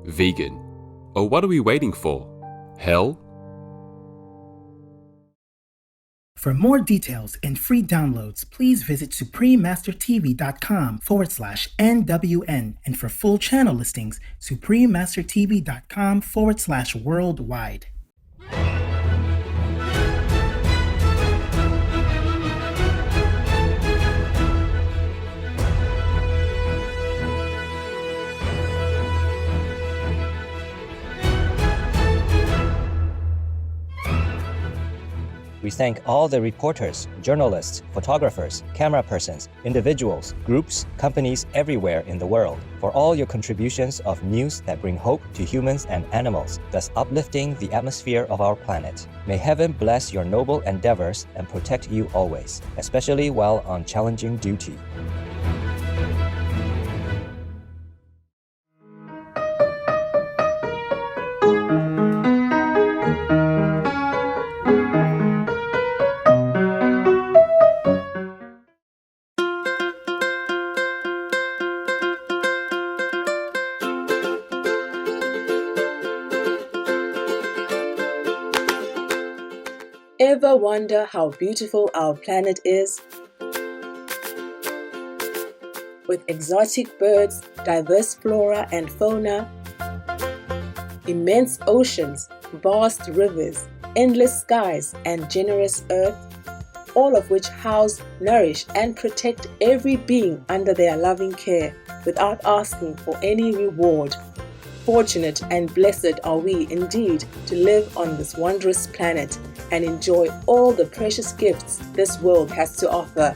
Vegan. Or what are we waiting for? Hell? For more details and free downloads, please visit suprememastertv.com/NWN. And for full channel listings, suprememastertv.com/worldwide. We thank all the reporters, journalists, photographers, camera persons, individuals, groups, companies everywhere in the world for all your contributions of news that bring hope to humans and animals, thus uplifting the atmosphere of our planet. May heaven bless your noble endeavors and protect you always, especially while on challenging duty. Ever wonder how beautiful our planet is? With exotic birds, diverse flora and fauna, immense oceans, vast rivers, endless skies, and generous earth, all of which house, nourish, and protect every being under their loving care without asking for any reward. Fortunate and blessed are we indeed to live on this wondrous planet and enjoy all the precious gifts this world has to offer.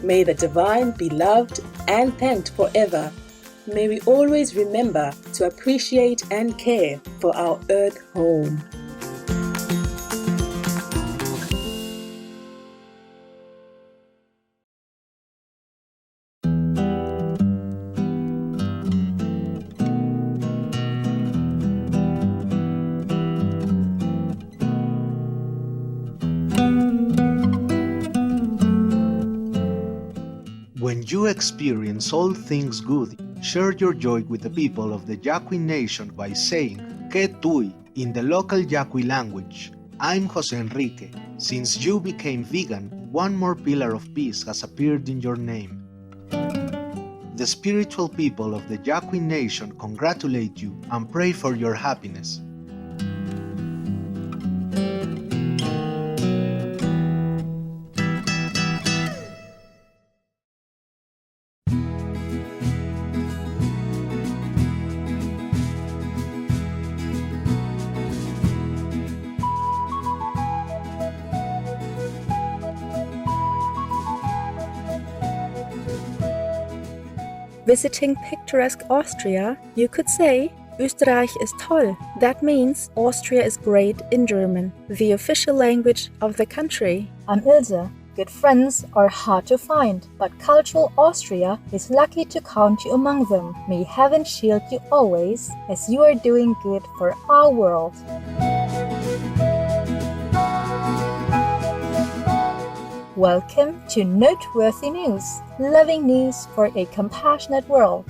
May the divine be loved and thanked forever. May we always remember to appreciate and care for our earth home. When you experience all things good, share your joy with the people of the Yaqui Nation by saying "Que tui" in the local Yaqui language. I'm Jose Enrique. Since you became vegan, one more pillar of peace has appeared in your name. The spiritual people of the Yaqui Nation congratulate you and pray for your happiness. Visiting picturesque Austria, you could say, Österreich ist toll. That means Austria is great in German, the official language of the country. I'm Ilse. Good friends are hard to find, but cultural Austria is lucky to count you among them. May heaven shield you always, as you are doing good for our world. Welcome to Noteworthy News, loving news for a compassionate world.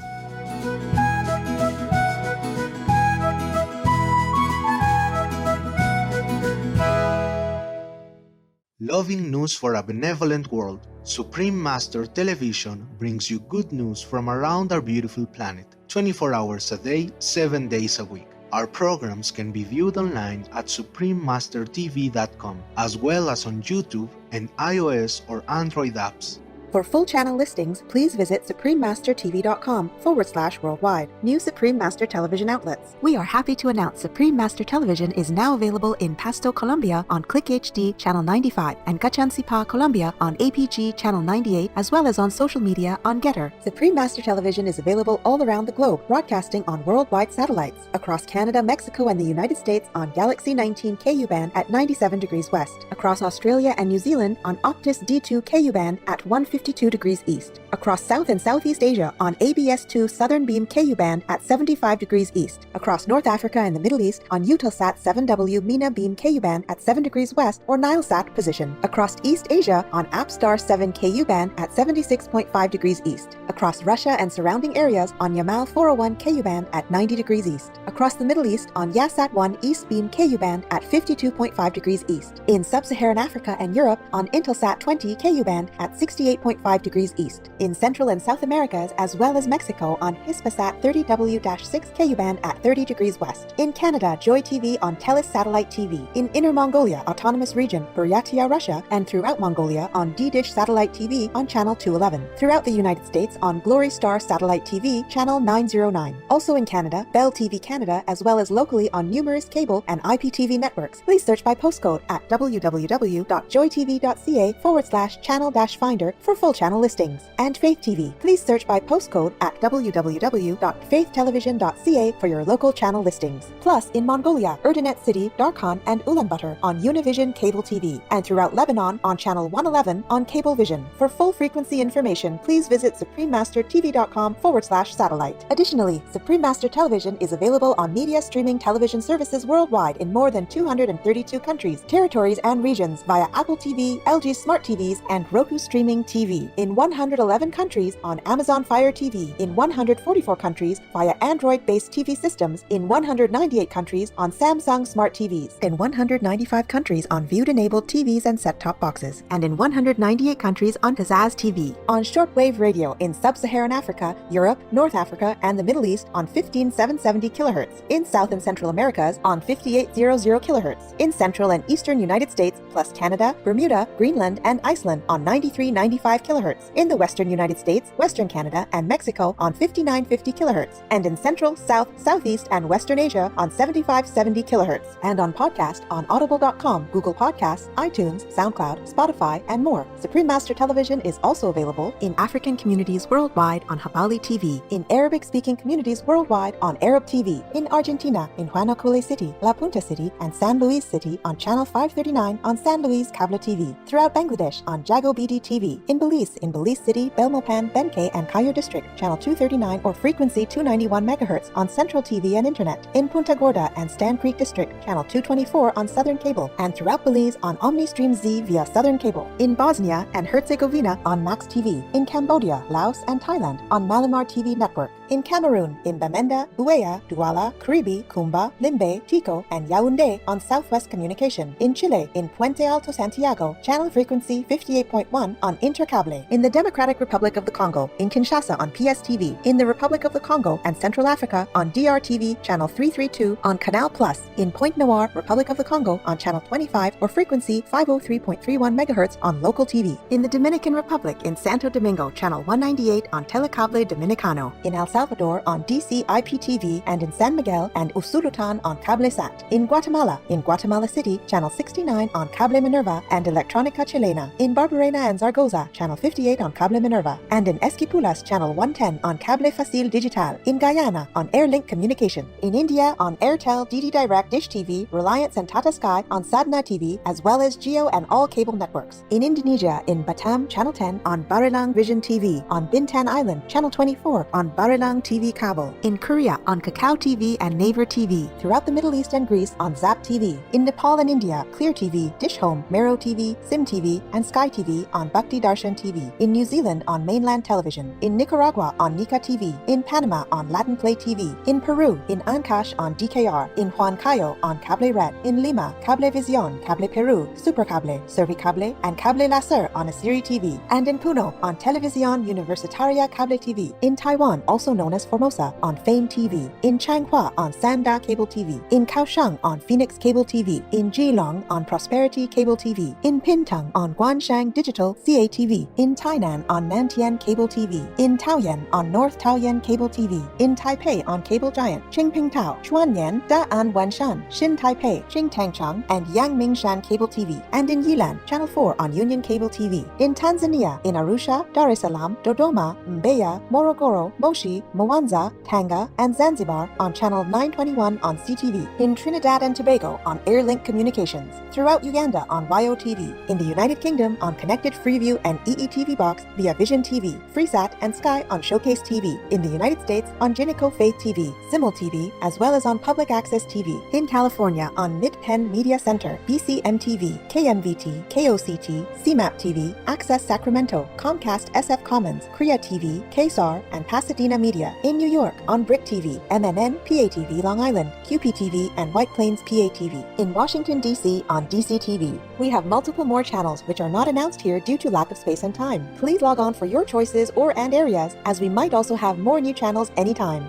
Loving news for a benevolent world, Supreme Master Television brings you good news from around our beautiful planet, 24 hours a day, 7 days a week. Our programs can be viewed online at suprememastertv.com, as well as on YouTube and iOS or Android apps. For full channel listings, please visit suprememastertv.com/worldwide. New Supreme Master television outlets. We are happy to announce Supreme Master Television is now available in Pasto, Colombia on Click HD Channel 95 and Cachancipa, Colombia on APG Channel 98, as well as on social media on Getter. Supreme Master Television is available all around the globe, broadcasting on worldwide satellites across Canada, Mexico, and the United States on Galaxy 19 KU band at 97 degrees west, across Australia and New Zealand on Optus D2 KU band at 150 52 degrees east. Across South and Southeast Asia on ABS2 Southern Beam KU band at 75 degrees east. Across North Africa and the Middle East on Eutelsat 7W MENA Beam KU band at 7 degrees west or Nilesat position. Across East Asia on APSTAR 7 KU band at 76.5 degrees east. Across Russia and surrounding areas on Yamal 401 KU band at 90 degrees east. Across the Middle East on Yasat 1 East Beam KU band at 52.5 degrees east. In Sub-Saharan Africa and Europe on Intelsat 20 KU band at 68.5 degrees east. In Central and South Americas as well as Mexico on Hispasat 30W-6 KU band at 30 degrees west. In Canada, Joy TV on Telus Satellite TV. In Inner Mongolia Autonomous Region, Buryatia, Russia, and throughout Mongolia on D-Dish Satellite TV on Channel 211. Throughout the United States on Glory Star Satellite TV, Channel 909. Also in Canada, Bell TV Canada, as well as locally on numerous cable and IPTV networks. Please search by postcode at www.joytv.ca/channel-finder for full channel listings. And Faith TV. Please search by postcode at www.faithtelevision.ca for your local channel listings. Plus, in Mongolia, Erdenet City, Darkhan, and Ulaanbaatar on Univision Cable TV. And throughout Lebanon on Channel 111 on Cablevision. For full frequency information, please visit suprememastertv.com/satellite. Additionally, Supreme Master Television is available on media streaming television services worldwide in more than 232 countries, territories, and regions via Apple TV, LG Smart TVs, and Roku Streaming TV. In 111 countries on Amazon Fire TV. In 144 countries via Android-based TV systems. In 198 countries on Samsung Smart TVs. In 195 countries on Viewed-enabled TVs and set-top boxes. And in 198 countries on Pizzazz TV. On shortwave radio in Sub-Saharan Africa, Europe, North Africa, and the Middle East on 15770 kHz. In South and Central Americas on 5800 kHz. In Central and Eastern United States plus Canada, Bermuda, Greenland, and Iceland on 9395 kHz. In the Western United States, Western Canada, and Mexico on 5950 kHz. And in Central, South, Southeast, and Western Asia on 7570 kHz. And on podcast on audible.com, Google Podcasts, iTunes, SoundCloud, Spotify, and more. Supreme Master Television is also available in African communities worldwide on Habali TV, in Arabic-speaking communities worldwide on Arab TV, in Argentina, in Huanacaule City, La Punta City, and San Luis City on Channel 539 on San Luis Cable TV, throughout Bangladesh on Jago BD TV, in Belize City, Belmopan, Benkei, and Cayo District, Channel 239 or frequency 291 MHz on Central TV and Internet, in Punta Gorda and Stan Creek District, Channel 224 on Southern Cable, and throughout Belize on OmniStream Z via Southern Cable, in Bosnia and Herzegovina on Max TV, in Cambodia, Laos, and Thailand on Malamar TV Network, in Cameroon, in Bamenda, Buea, Douala, Karibi, Kumba, Limbe, Tico, and Yaoundé on Southwest Communication, in Chile, in Puente Alto, Santiago, channel frequency 58.1 on Intercable, in the Democratic Republic of the Congo, in Kinshasa on PSTV, in the Republic of the Congo and Central Africa on DRTV, channel 332 on Canal Plus, in Pointe Noire, Republic of the Congo on channel 25 or frequency 503.31 MHz on local TV, in the Dominican Republic in Santo Domingo, channel 198 on Telecable Dominicano, in El Salvador on DC IPTV, and in San Miguel and Usulután on CableSat, in Guatemala City, channel 69 on Cable Minerva and Electronica Chilena, in Barbarena and Zaragoza, channel 58 on Cable Minerva, and in Esquipulas, channel 110 on Cable Facil Digital, in Guyana on Airlink Communication, in India on Airtel, DD Direct, Dish TV, Reliance and Tata Sky on Sadna TV, as well as Geo and all cable networks, in Indonesia in Batam, channel 10 on Barilang Vision TV, on Bintan Island, channel 24 on Barilang TV Cable, in Korea on Kakao TV and Naver TV, throughout the Middle East and Greece on Zap TV, in Nepal and India, Clear TV, Dish Home, Mero TV, Sim TV, and Sky TV on Bhakti Darshan TV, in New Zealand on Mainland Television, in Nicaragua on Nika TV, in Panama on Latin Play TV, in Peru in Ancash on DKR, in Huancayo on Cable Red, in Lima, Cablevisión, Cable Peru, Supercable, Servicable, and Cable Laser on Asiri TV, and in Puno on Televisión Universitaria Cable TV, in Taiwan, also known as Formosa, on Fame TV, in Changhua on Sanda Cable TV, in Kaohsiung on Phoenix Cable TV, in Geelong on Prosperity Cable TV, in Pintong on Guanshan Digital CATV, in Tainan on Nantian Cable TV, in Taoyuan on North Taoyuan Cable TV, in Taipei on Cable Giant, Qingping Tao, Chuanyan, Da'an Wanshan, Xin Taipei, Qingtangchang, and Yangmingshan Cable TV, and in Yilan, Channel 4 on Union Cable TV, in Tanzania, in Arusha, Dar es Salaam, Dodoma, Mbeya, Morogoro, Moshi, Mwanza, Tanga, and Zanzibar on Channel 921 on CTV, in Trinidad and Tobago on Airlink Communications, throughout Uganda on YOTV, in the United Kingdom on Connected Freeview and EETV Box via Vision TV, FreeSat and Sky on Showcase TV, in the United States on Jinico Faith TV, Simul TV, as well as on Public Access TV, in California on Mid-Penn Media Center, BCMTV, KMVT, KOCT, CMAP TV, Access Sacramento, Comcast SF Commons, Korea TV, KSAR, and Pasadena Media, in New York on BRIC TV, MNN, PATV Long Island, QPTV, and White Plains PATV, in Washington, D.C. on DCTV. We have multiple more channels which are not announced here due to lack of space and time. Please log on for your choices and areas, as we might also have more new channels anytime.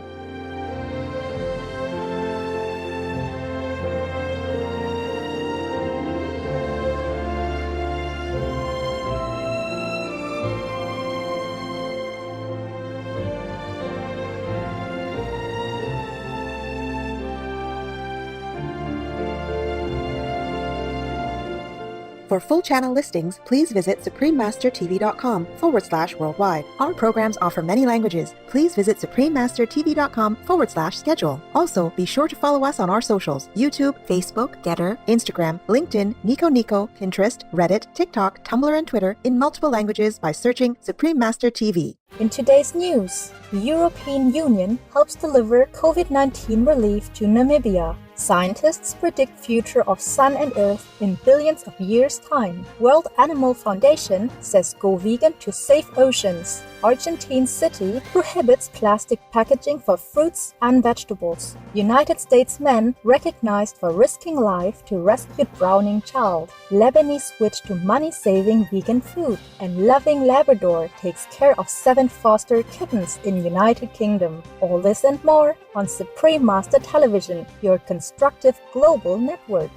For full channel listings, please visit suprememastertv.com/worldwide. Our programs offer many languages. Please visit suprememastertv.com/schedule. Also, be sure to follow us on our socials: YouTube, Facebook, Getter, Instagram, LinkedIn, Nico, Pinterest, Reddit, TikTok, Tumblr, and Twitter in multiple languages by searching Supreme Master TV. In today's news, the European Union helps deliver COVID-19 relief to Namibia. Scientists predict future of Sun and Earth in billions of years' time. World Animal Foundation says go vegan to save oceans. Argentine city prohibits plastic packaging for fruits and vegetables. United States men recognized for risking life to rescue drowning child. Lebanese switch to money-saving vegan food. And loving Labrador takes care of 7 foster kittens in United Kingdom. All this and more on Supreme Master Television, your constructive global network.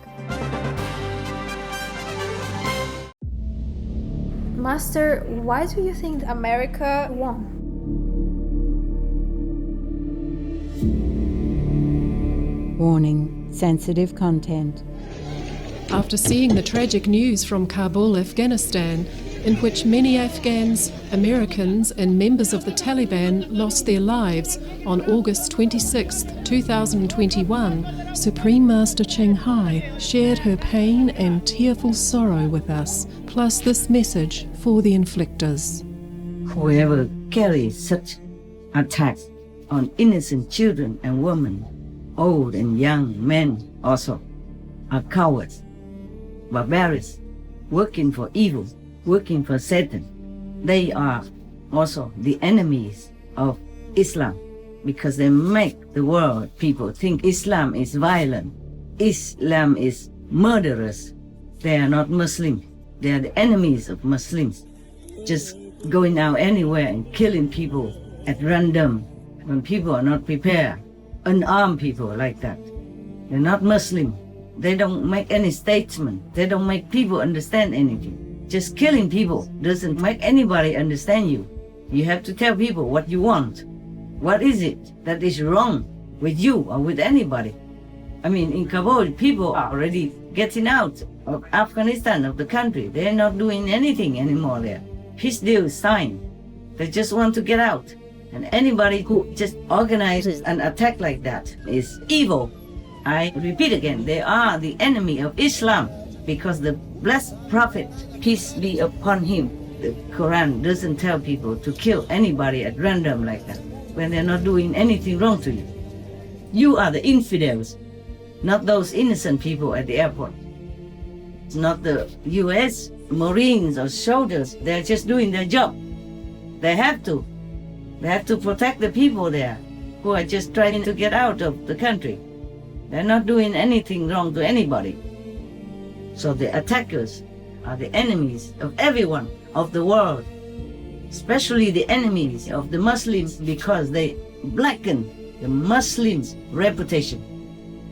Master, why do you think America won? Warning: sensitive content. After seeing the tragic news from Kabul, Afghanistan, in which many Afghans, Americans, and members of the Taliban lost their lives on August 26, 2021, Supreme Master Ching Hai shared her pain and tearful sorrow with us, plus this message for the inflictors. Whoever carries such attacks on innocent children and women, old and young men also, are cowards, barbarians, working for evil, working for Satan. They are also the enemies of Islam, because they make the world people think Islam is violent, Islam is murderous. They are not Muslim. They are the enemies of Muslims, just going out anywhere and killing people at random when people are not prepared, unarmed people like that. They're not Muslim. They don't make any statement. They don't make people understand anything. Just killing people doesn't make anybody understand you. You have to tell people what you want. What is it that is wrong with you or with anybody? I mean, in Kabul, people are already getting out of Afghanistan, of the country. They're not doing anything anymore there. Peace deal is signed. They just want to get out. And anybody who just organizes an attack like that is evil. I repeat again, they are the enemy of Islam, because the blessed Prophet, peace be upon him, the Quran doesn't tell people to kill anybody at random like that when they're not doing anything wrong to you. You are the infidels, not those innocent people at the airport. It's not the US Marines or soldiers. They're just doing their job. They have to. They have to protect the people there who are just trying to get out of the country. They're not doing anything wrong to anybody. So the attackers are the enemies of everyone, of the world, especially the enemies of the Muslims, because they blacken the Muslims' reputation.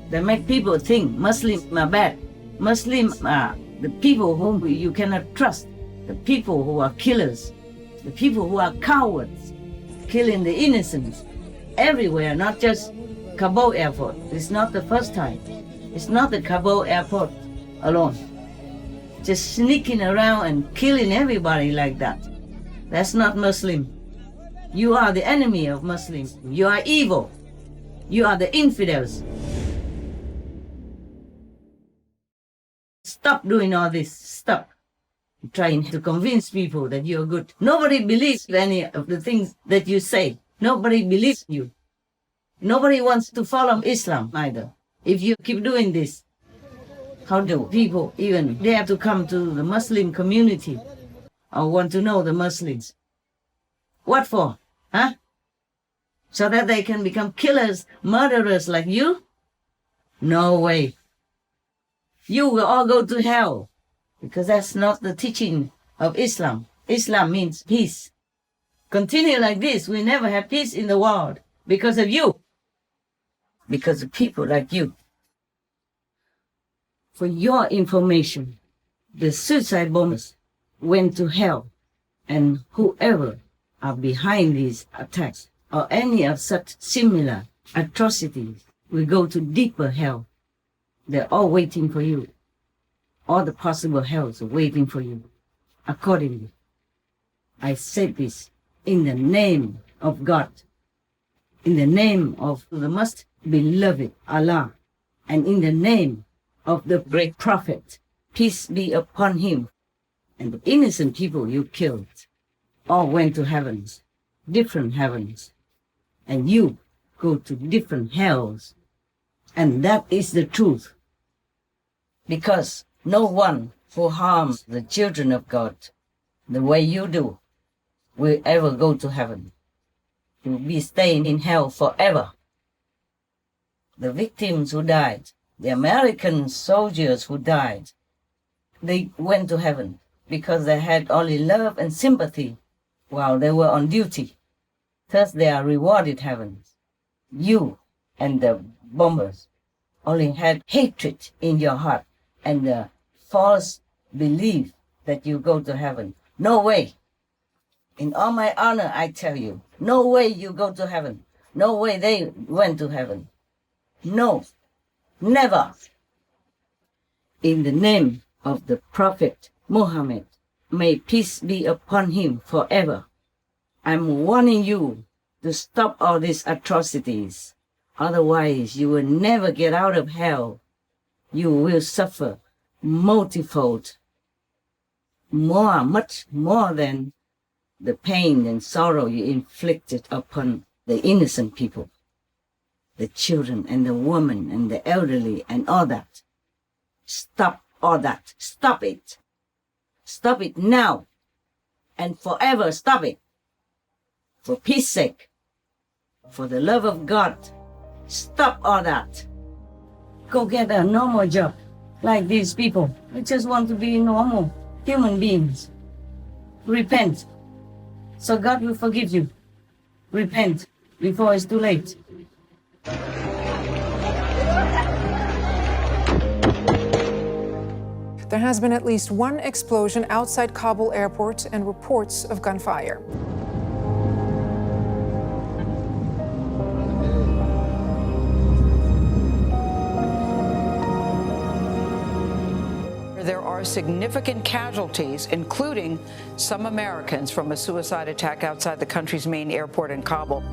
They make people think Muslims are bad. Muslims are the people whom you cannot trust, the people who are killers, the people who are cowards, killing the innocents everywhere, not just Kabul airport. It's not the first time. It's not the Kabul airport alone. Just sneaking around and killing everybody like that. That's not Muslim. You are the enemy of Muslims. You are evil. You are the infidels. Stop doing all this. Stop trying to convince people that you're good. Nobody believes any of the things that you say. Nobody believes you. Nobody wants to follow Islam either. If you keep doing this, how do people even dare to come to the Muslim community or want to know the Muslims? What for? Huh? So that they can become killers, murderers like you? No way. You will all go to hell, because that's not the teaching of Islam. Islam means peace. Continue like this, we never have peace in the world because of you. Because of people like you. For your information, the suicide bombers went to hell, and whoever are behind these attacks or any of such similar atrocities will go to deeper hell. They're all waiting for you. All the possible hells are waiting for you. Accordingly, I said this in the name of God, in the name of the most beloved Allah, and in the name of the great prophet, peace be upon him. And the innocent people you killed all went to heavens, different heavens, and you go to different hells. And that is the truth. Because no one who harms the children of God the way you do will ever go to heaven. You will be staying in hell forever. The victims who died, the American soldiers who died, they went to heaven because they had only love and sympathy while they were on duty. Thus they are rewarded heavens. You and the bombers only had hatred in your heart and the false belief that you go to heaven. No way. In all my honor, I tell you, no way you go to heaven. No way they went to heaven. No, never. In the name of the Prophet Muhammad, may peace be upon him forever, I'm warning you to stop all these atrocities. Otherwise, you will never get out of hell. You will suffer multifold, much more than the pain and sorrow you inflicted upon the innocent people, the children and the women and the elderly and all that. Stop all that. Stop it. Stop it now and forever. Stop it. For peace sake, for the love of God, stop all that. Go get a normal job like these people. We just want to be normal human beings. Repent, so God will forgive you. Repent before it's too late. There has been at least one explosion outside Kabul airport and reports of gunfire. There are significant casualties, including some Americans, from a suicide attack outside the country's main airport in Kabul.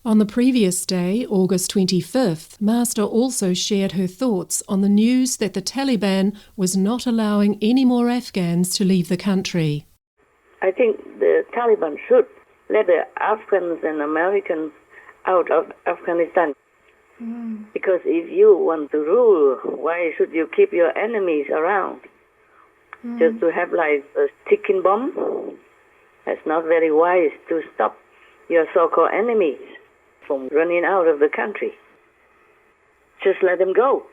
On the previous day, August 25th, Master also shared her thoughts on the news that the Taliban was not allowing any more Afghans to leave the country. I think the Taliban should let the Afghans and Americans out of Afghanistan. Because if you want to rule, why should you keep your enemies around? Just to have like a ticking bomb? That's not very wise to stop your so-called enemies from running out of the country. Just let them go.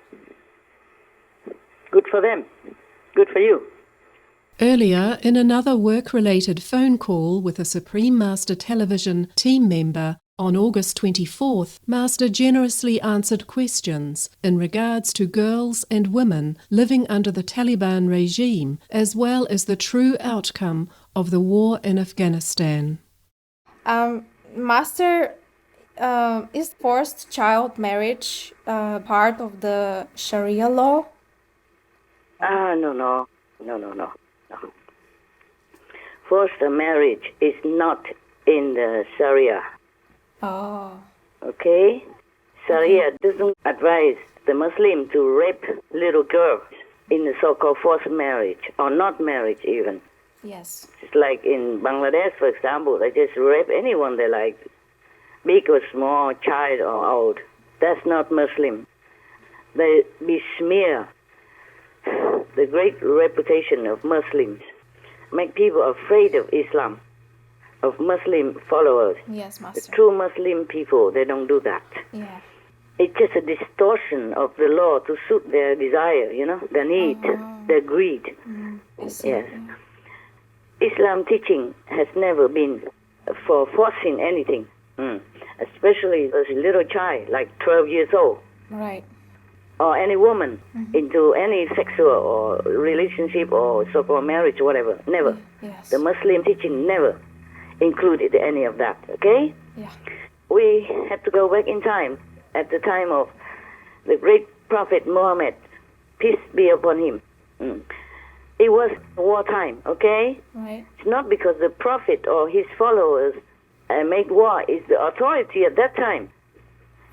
Good for them. Good for you. Earlier, in another work-related phone call with a Supreme Master Television team member, on August 24th, Master generously answered questions in regards to girls and women living under the Taliban regime, as well as the true outcome of the war in Afghanistan. Master, is forced child marriage part of the Sharia law? No. Forced marriage is not in the Sharia. Oh. Okay? Sharia doesn't advise the Muslim to rape little girls in the so-called forced marriage, or not marriage even. Yes. It's like in Bangladesh, for example, they just rape anyone they like, big or small, child or old. That's not Muslim. They besmear the great reputation of Muslims, make people afraid of Islam, of Muslim followers. Yes, Master. The true Muslim people, they don't do that. Yeah. It's just a distortion of the law to suit their desire, their need, their greed. Yes. Yeah. Islam teaching has never been for forcing anything, especially as a little child, like 12 years old. Right. Or any woman into any sexual or relationship or so-called marriage, whatever. Never. Yes. The Muslim teaching never included any of that, okay? Yeah. We have to go back in time, at the time of the great Prophet Muhammad, peace be upon him. It was wartime, okay? Right. It's not because the Prophet or his followers made war. It's the authority at that time.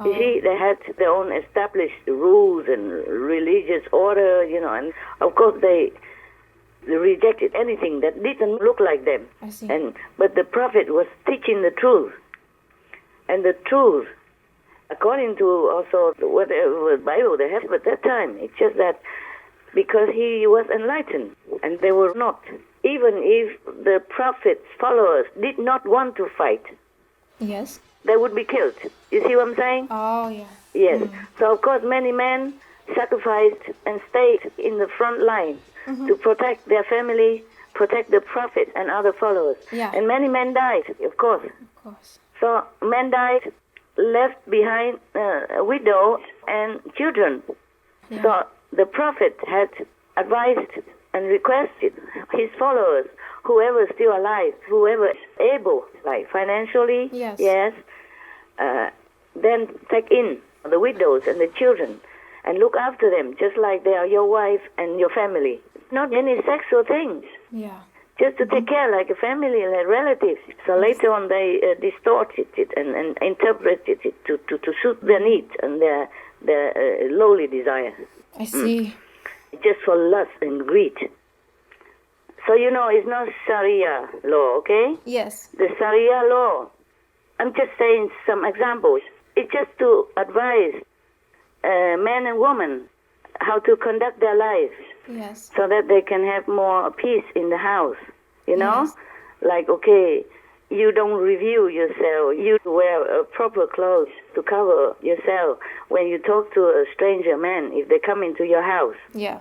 You see, they had their own established rules and religious order, and of course they rejected anything that didn't look like them. I see. But the Prophet was teaching the truth. And the truth, according to also whatever Bible they had at that time, it's just that because he was enlightened and they were not. Even if the Prophet's followers did not want to fight, yes, they would be killed. You see what I'm saying? Oh, yeah. Yes. So, of course, many men sacrificed and stayed in the front line to protect their family, protect the Prophet and other followers. Yeah. And many men died, of course. Of course. So, men died, left behind a widow and children. Yeah. So, the Prophet had advised and requested his followers, whoever is still alive, whoever is able, like financially, yes, then take in the widows and the children and look after them just like they are your wife and your family. Not any sexual things. Yeah. Just to take care like a family, like relatives. So later on they distorted it and interpreted it to suit their needs and their lowly desires. I see. Just for lust and greed. So, it's not Sharia law, okay? Yes. The Sharia law, I'm just saying some examples. It's just to advise men and women how to conduct their lives. Yes. So that they can have more peace in the house, Yes. Like, okay, you don't reveal yourself. You wear proper clothes to cover yourself when you talk to a stranger man if they come into your house. Yeah.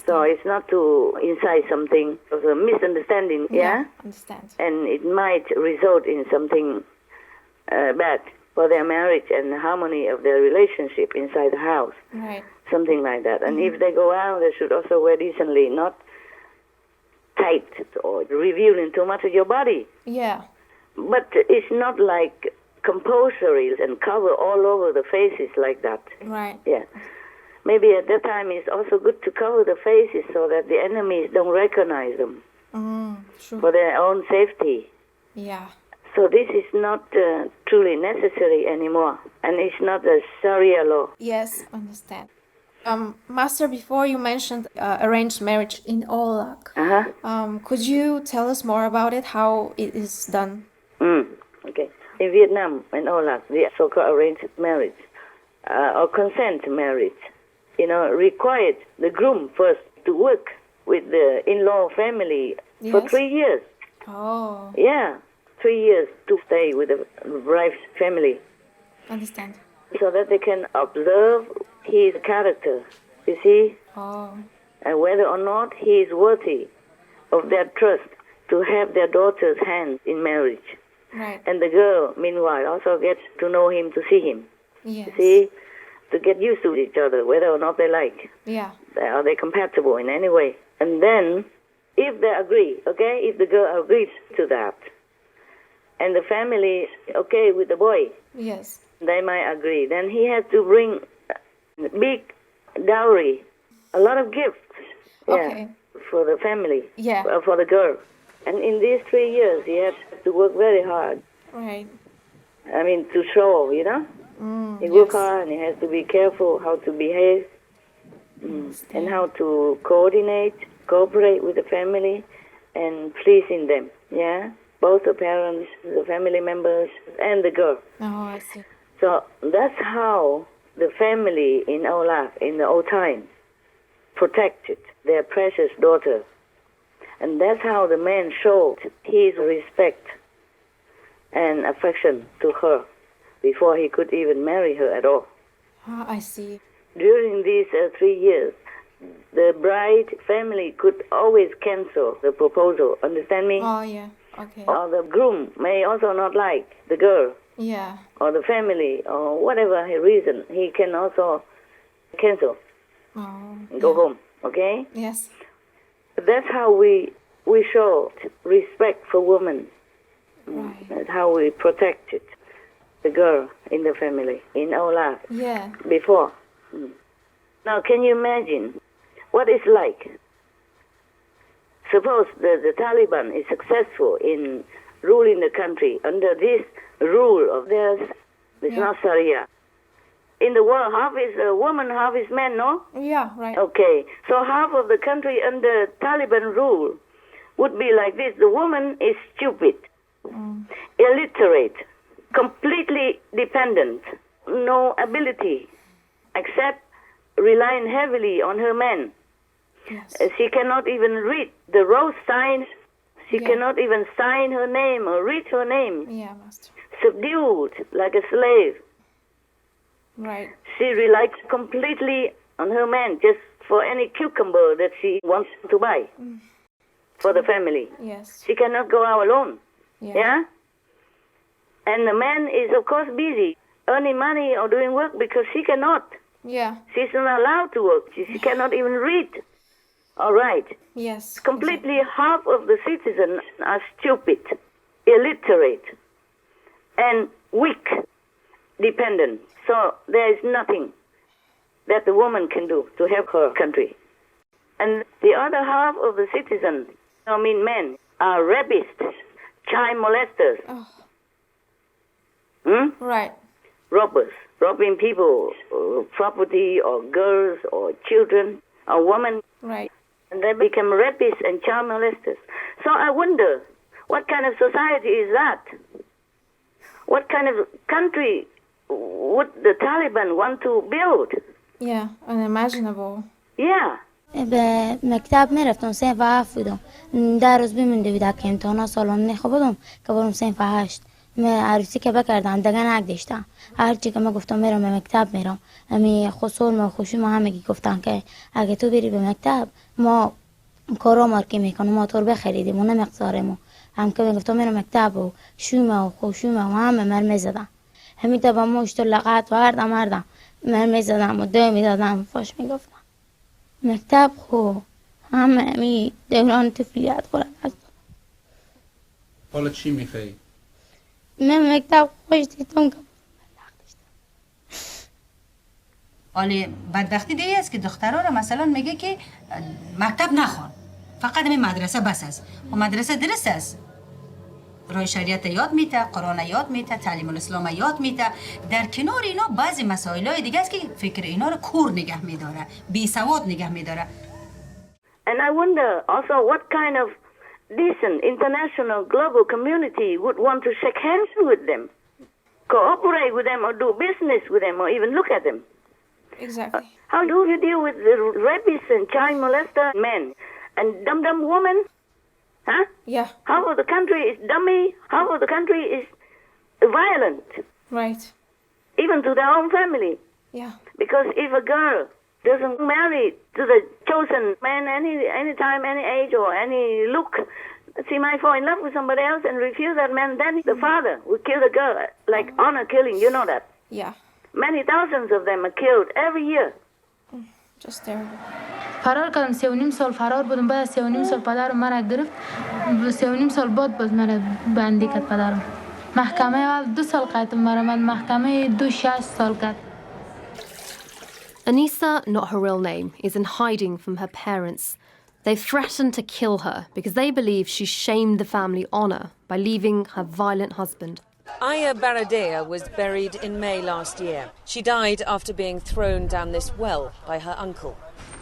So it's not to incite something of a misunderstanding, yeah? Understand. And it might result in something bad for their marriage and the harmony of their relationship inside the house. Right. Something like that. And if they go out, they should also wear decently, not tight or revealing too much of your body. Yeah. But it's not like compulsory and cover all over the faces like that. Right. Yeah. Maybe at that time it's also good to cover the faces so that the enemies don't recognize them True. for their own safety. Yeah. So this is not truly necessary anymore, and it's not a Sharia law. Yes, understand. Master, before you mentioned arranged marriage in Olak, could you tell us more about it, how it is done? Okay. In Vietnam and Olak, the so-called arranged marriage or consent marriage, required the groom first to work with the in-law family for 3 years. Oh. Yeah, 3 years to stay with the bride's family. Understand. So that they can observe his character, you see, and whether or not he is worthy of their trust to have their daughter's hand in marriage. Right. And the girl, meanwhile, also gets to know him, to see him. Yes. See, to get used to each other, whether or not they like. Yeah. Are they compatible in any way? And then if they agree, okay, if the girl agrees to that, and the family is okay with the boy, Yes. they might agree. Then he has to bring big dowry, a lot of gifts, Okay. for the family, Yeah. for the girl. And in these 3 years, he has to work very hard. Right. I mean, to show, you know. He work hard, and he has to be careful how to behave, and how to coordinate, cooperate with the family, and pleasing them. Yeah, both the parents, the family members, and the girl. Oh, I see. So that's how the family in Olaf, in the old times, protected their precious daughter. And that's how the man showed his respect and affection to her before he could even marry her at all. Oh, I see. During these 3 years, the bride family could always cancel the proposal, understand me? Oh, yeah. Okay. Or the groom may also not like the girl, Yeah. or the family, or whatever reason, he can also cancel Oh. and go home, okay? Yes. That's how we show respect for women. That's how we protected the girl in the family, in our life, Yeah. before. Now, can you imagine what it's like? Suppose the Taliban is successful in ruling the country under this rule of theirs, it's not Sharia. In the world, half is a woman, half is man, no? Yeah, right. Okay, so half of the country under Taliban rule would be like this. The woman is stupid, illiterate, completely dependent, no ability, except relying heavily on her man. Yes. She cannot even read the road signs. She cannot even sign her name or read her name. Yeah, master. Subdued like a slave. Right. She relies completely on her man just for any cucumber that she wants to buy for the family. Yes. She cannot go out alone. Yeah. And the man is, of course, busy earning money or doing work because she cannot. Yeah. She's not allowed to work. She cannot even read. All right. Yes. Completely half of the citizens are stupid, illiterate, and weak, dependent. So there is nothing that the woman can do to help her country. And the other half of the citizens, I mean men, are rapists, child molesters. Right. Robbers, robbing people, property, or girls, or children, or women. Right. And they become rapists and child molesters. So I wonder, what kind of society is that? What kind of country would the Taliban want to build? Yeah, unimaginable. Yeah. به مکتب میرفتم صنف 7 بودم 10 روز بمونده بود که امتحانا سالانه خوابم که برم صنف 8 من عروسی که بکردم دگه نگداشتم هرچی که من گفتم میرم به مکتب میرم امی خسول ما خوشی ما همگی گفتن که اگه تو بری به مکتب ما کارا مارکی میکنم موتور بخریدیم و نمقدارمو هم که گفتم میرم مکتب و شومه و خوشومه و همه مرمه زدم همین دبا مشت و لغت و مردم مرمه زدم و دو میدادم فاش میگفتم مکتب خو همه امی دوران طفولیت خورد هست حالا چی میخوایی؟ من مکتب خوش دیدم که حالا بدبختی دیگه است که دخترها رو مثلا میگه که مکتب نخوان فقط همین مدرسه بس است و مدرسه درست است رای شریعت یاد میته قرآن یاد میته تعلیم الاسلام یاد میته در کنار اینا بعضی مسائل دیگه است که فکر اینا رو کور نگه میداره بی سواد نگه میداره. And I wonder also what kind of decent international global community would want to shake hands with them, cooperate with them, or do business with them, or even look at them. Exactly. How do you deal with the rapists and child molester men and dumb women? Huh? Yeah. Half of the country is dummy, half of the country is violent. Right. Even to their own family. Yeah. Because if a girl doesn't marry to the chosen man any time, any age, or any look, she might fall in love with somebody else and refuse that man, then the father will kill the girl, like honor killing, you know that. Yeah. Many thousands of them are killed every year. Just terrible. فرار کردم 3.5 سال فرار بودم بعد از 3.5 سال پدرم مرا گرفت 3.5 سال بعد باز مرا بندی کرد پدرم محکمه اول 2 سال قید مرا محکمه 6 سال کرد. Anissa, not her real name, is in hiding from her parents. They've threatened to kill her because they believe she shamed the family honour by leaving her violent husband. Aya Baradea was buried in May last year. She died after being thrown down this well by her uncle.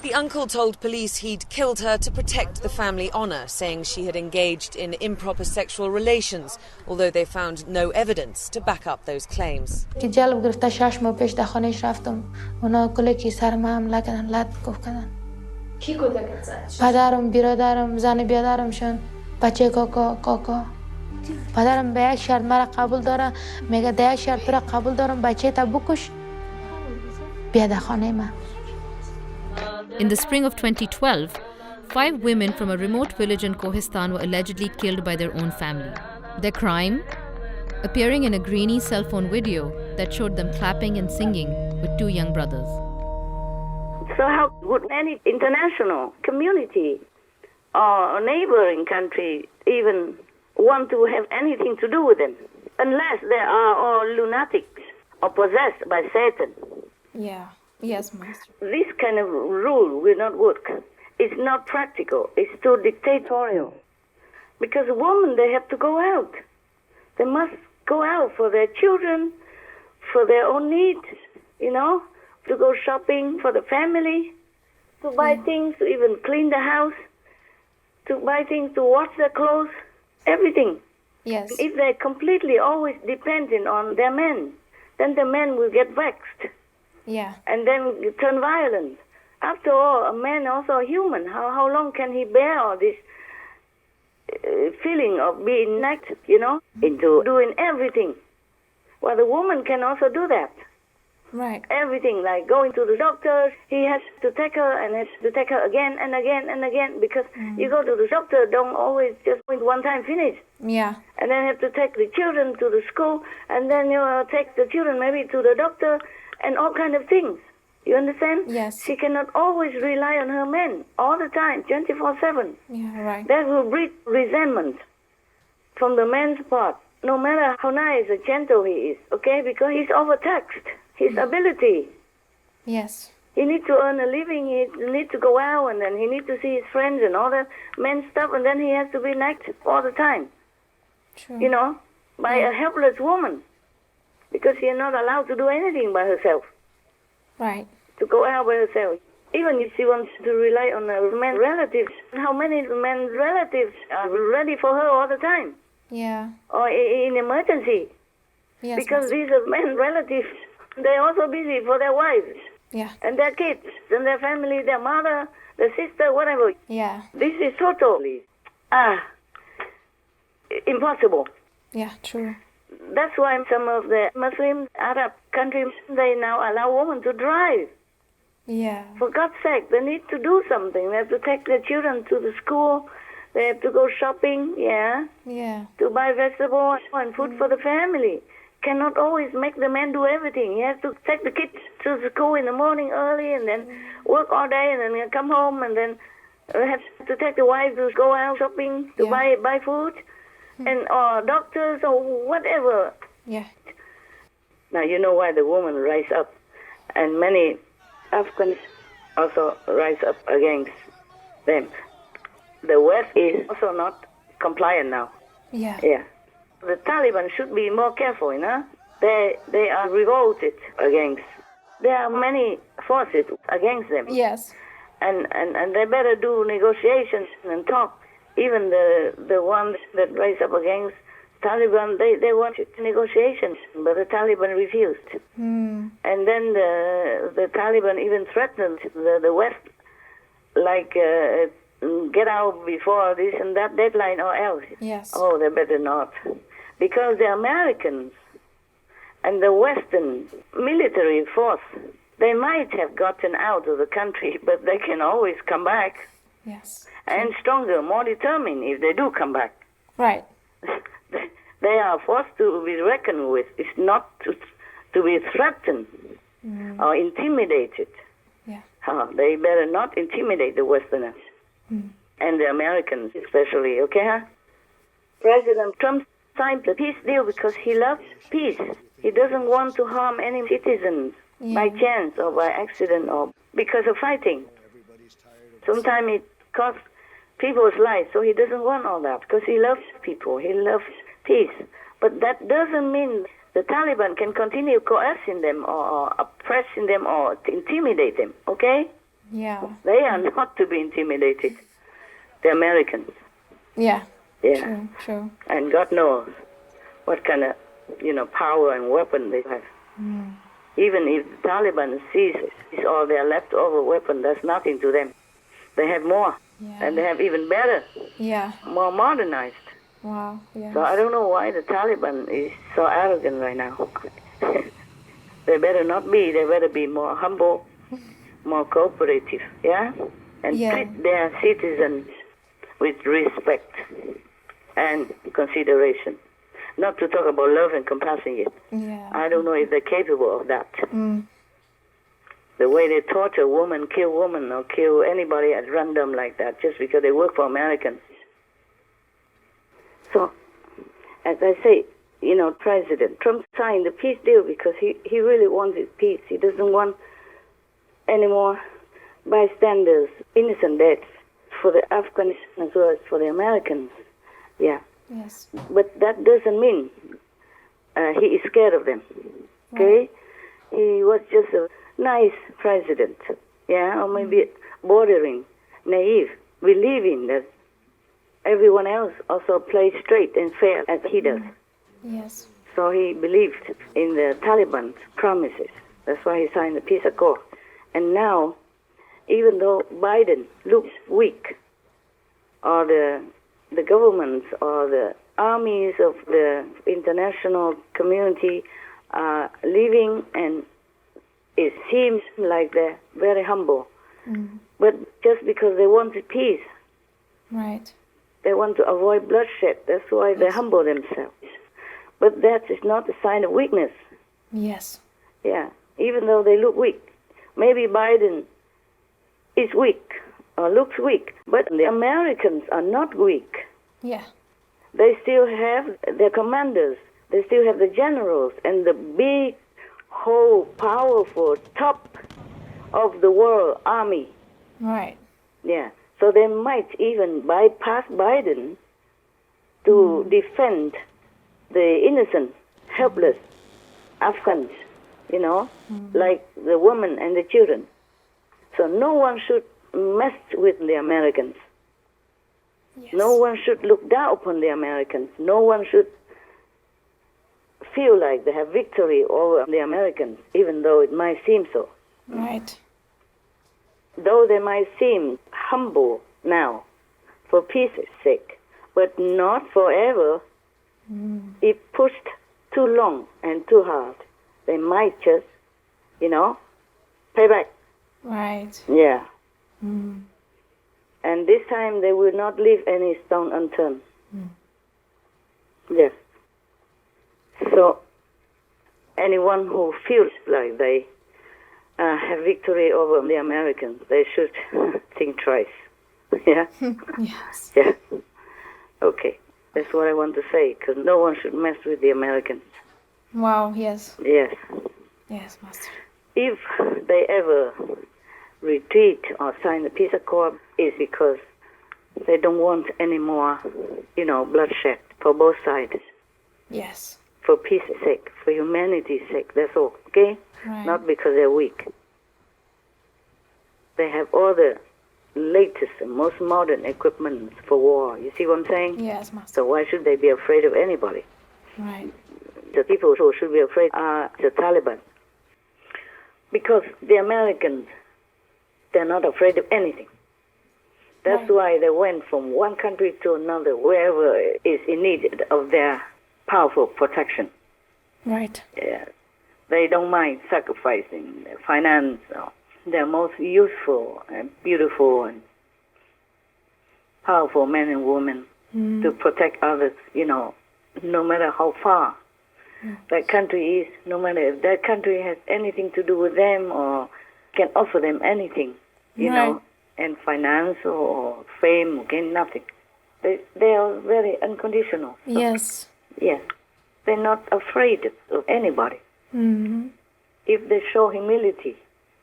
The uncle told police he'd killed her to protect the family honour, saying she had engaged in improper sexual relations, although they found no evidence to back up those claims. که جلب گرفته 6 ماه پیش در خانهش رفتم اونا کلی که سر ما حمله کردن لط کوف کردن. کی کودک زد؟ پدرم برادرم زن برادرمشون بچه کاکا پدرم به یک شرط مرا قبول داره میگه ده یک شرط را قبول دارم بچه تا بکش بیا در خانه من. In the spring of 2012, 5 women from a remote village in Kohistan were allegedly killed by their own family. Their crime? Appearing in a grainy cell phone video that showed them clapping and singing with 2 young brothers. So how would any international community or neighboring country even want to have anything to do with them? Unless they are all lunatics or possessed by Satan. Yeah. Yes, Master. This kind of rule will not work. It's not practical. It's too dictatorial. Because women, they have to go out. They must go out for their children, for their own needs, to go shopping for the family, to buy things, to even clean the house, to buy things, to wash their clothes, everything. Yes. If they're completely always dependent on their men, then the men will get vexed. Yeah. And then turn violent. After all, a man also a human. How long can he bear all this feeling of being naked, into doing everything? Well, the woman can also do that. Right. Everything, like going to the doctor, he has to take her and has to take her again and again and again because you go to the doctor, don't always just with one time finish. Yeah. And then have to take the children to the school and then take the children maybe to the doctor and all kind of things. You understand? Yes. She cannot always rely on her men all the time, 24/7. Yeah, right. That will breed resentment from the man's part, no matter how nice or gentle he is, okay? Because he's overtaxed. His ability. Yes. He needs to earn a living, he needs to go out, and then he needs to see his friends and all that men stuff, and then he has to be naked all the time. True. By a helpless woman. Because she's not allowed to do anything by herself. Right. To go out by herself. Even if she wants to rely on her men relatives, how many men relatives are ready for her all the time? Yeah. Or in emergency. Yes. Because these are men relatives, they're also busy for their wives. Yeah. And their kids, and their family, their mother, their sister, whatever. Yeah. This is totally impossible. Yeah, true. That's why some of the Muslim Arab countries, they now allow women to drive. Yeah. For God's sake, they need to do something. They have to take their children to the school. They have to go shopping, Yeah. to buy vegetables and food for the family. Cannot always make the man do everything. He has to take the kids to school in the morning early and then work all day and then come home and then have to take the wife to go out shopping to buy food or doctors or whatever. Yeah. Now you know why the woman rise up, and many Afghans also rise up against them. The West is also not compliant now. Yeah. Yeah. The Taliban should be more careful, They are revolted against. There are many forces against them. Yes. And they better do negotiations and talk. Even the ones that rise up against Taliban, they wanted negotiations, but the Taliban refused. And then the Taliban even threatened the West, like get out before this and that deadline or else. Yes. Oh, they better not. Because the Americans and the Western military force, they might have gotten out of the country, but they can always come back. Yes. And stronger, more determined if they do come back. Right. They are forced to be reckoned with. It's not to be threatened or intimidated. Yeah. They better not intimidate the Westerners and the Americans especially, okay? Huh? President Trump signed the peace deal because he loves peace. He doesn't want to harm any citizens by chance or by accident or because of fighting. Sometimes it costs people's lives, so he doesn't want all that because he loves people. He loves peace. But that doesn't mean the Taliban can continue coercing them or oppressing them or intimidate them, okay? Yeah. They are not to be intimidated. The Americans. Yeah. Yeah. True. And God knows what kind of, power and weapon they have. Even if the Taliban seizes all their leftover weapon, that's nothing to them. They have more. Yeah. And they have even better. Yeah. More modernized. Wow. Yeah. So I don't know why the Taliban is so arrogant right now. They better not be. They better be more humble, more cooperative, yeah? And treat their citizens with respect and consideration. Not to talk about love and compassion yet. Yeah. I don't know if they're capable of that. The way they torture women, kill women, or kill anybody at random like that just because they work for Americans. So, as I say, President Trump signed the peace deal because he really wanted peace. He doesn't want any more bystanders, innocent deaths for the Afghans as well as for the Americans. Yeah. Yes. But that doesn't mean he is scared of them. Okay? He was just a nice president. Yeah? Or maybe bordering naive, believing that everyone else also plays straight and fair as he does. Yes. So he believed in the Taliban's promises. That's why he signed the peace accord. And now, even though Biden looks weak, or the governments or the armies of the international community are leaving, and it seems like they're very humble. But just because they wanted peace, right? They want to avoid bloodshed. That's why they humble themselves. But that is not a sign of weakness. Yes. Yeah, even though they look weak. Maybe Biden is weak or looks weak, but the Americans are not weak. Yeah. They still have their commanders. They still have the generals and the big, whole, powerful, top of the world army. Right. Yeah. So they might even bypass Biden to defend the innocent, helpless Afghans, like the women and the children. So no one should mess with the Americans. Yes. No one should look down upon the Americans. No one should feel like they have victory over the Americans, even though it might seem so. Right. Though they might seem humble now, for peace's sake, but not forever. If pushed too long and too hard, they might just, pay back. Right. Yeah. And this time they will not leave any stone unturned. Yes. So, anyone who feels like they have victory over the Americans, they should think twice. Yeah? Yes. Yeah. Okay. That's what I want to say, because no one should mess with the Americans. Wow, yes. Yes. Yes, Master. If they ever retreat or sign the peace accord, it's because they don't want any more, bloodshed for both sides. Yes. For peace's sake, for humanity's sake, that's all, okay? Right. Not because they're weak. They have all the latest and most modern equipment for war. You see what I'm saying? Yes, Master. So why should they be afraid of anybody? Right. The people who should be afraid are the Taliban. Because the Americans, they're not afraid of anything. That's why they went from one country to another, wherever is in need of their powerful protection. Right. Yeah. They don't mind sacrificing their finance, their most useful and beautiful and powerful men and women to protect others, no matter how far that country is, no matter if that country has anything to do with them or can offer them anything, you know, and finance or fame, again, nothing. They are very unconditional. So, Yes. yes. They're not afraid of anybody. Mm-hmm. If they show humility,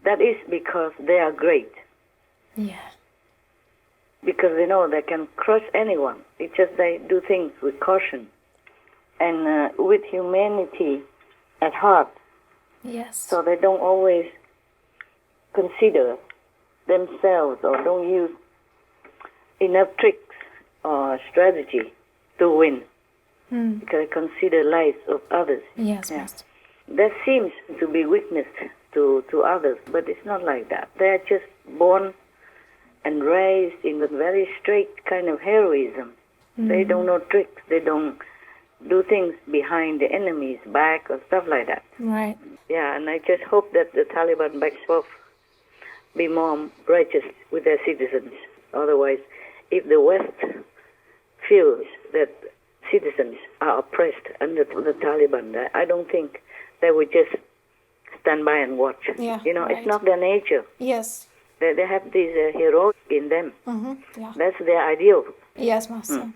that is because they are great. Yeah. Because they know they can crush anyone. It's just they do things with caution and with humanity at heart. Yes. So they don't always consider themselves or don't use enough tricks or strategy to win. Because they consider lives of others. Yes, Master. That seems to be weakness to others, but it's not like that. They are just born and raised in a very straight kind of heroism. They don't know tricks. They don't do things behind the enemy's back or stuff like that. Right. Yeah, and I just hope that the Taliban backs off, be more righteous with their citizens. Otherwise, if the West feels that citizens are oppressed under the Taliban, I don't think they would just stand by and watch. Yeah, you know, right. It's not their nature. Yes. They have this heroic in them. Mm-hmm. Yeah. That's their ideal. Yes, Master.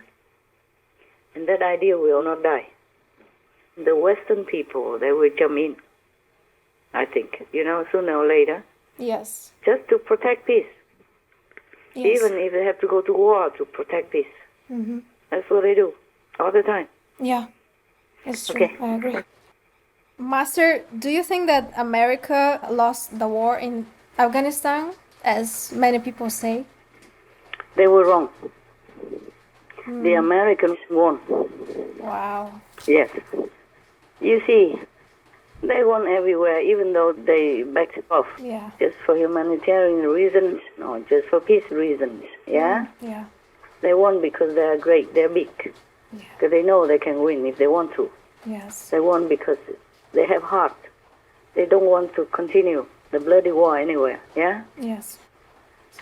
And that ideal will not die. The Western people, they will jump in, I think, you know, sooner or later, Yes. just to protect peace. Yes. Even if they have to go to war to protect peace. Mm-hmm. That's what they do, all the time. Yeah. It's true. Okay. I agree. Master, do you think that America lost the war in Afghanistan, as many people say? They were wrong. The Americans won. Wow. Yes. You see, they won everywhere, even though they backed off. Yeah. Just for humanitarian reasons, or just for peace reasons. Yeah? Yeah. They won because they are great, they're big. Because they know they can win if they want to. Yes. They won because they have heart. They don't want to continue the bloody war anywhere. Yeah? Yes.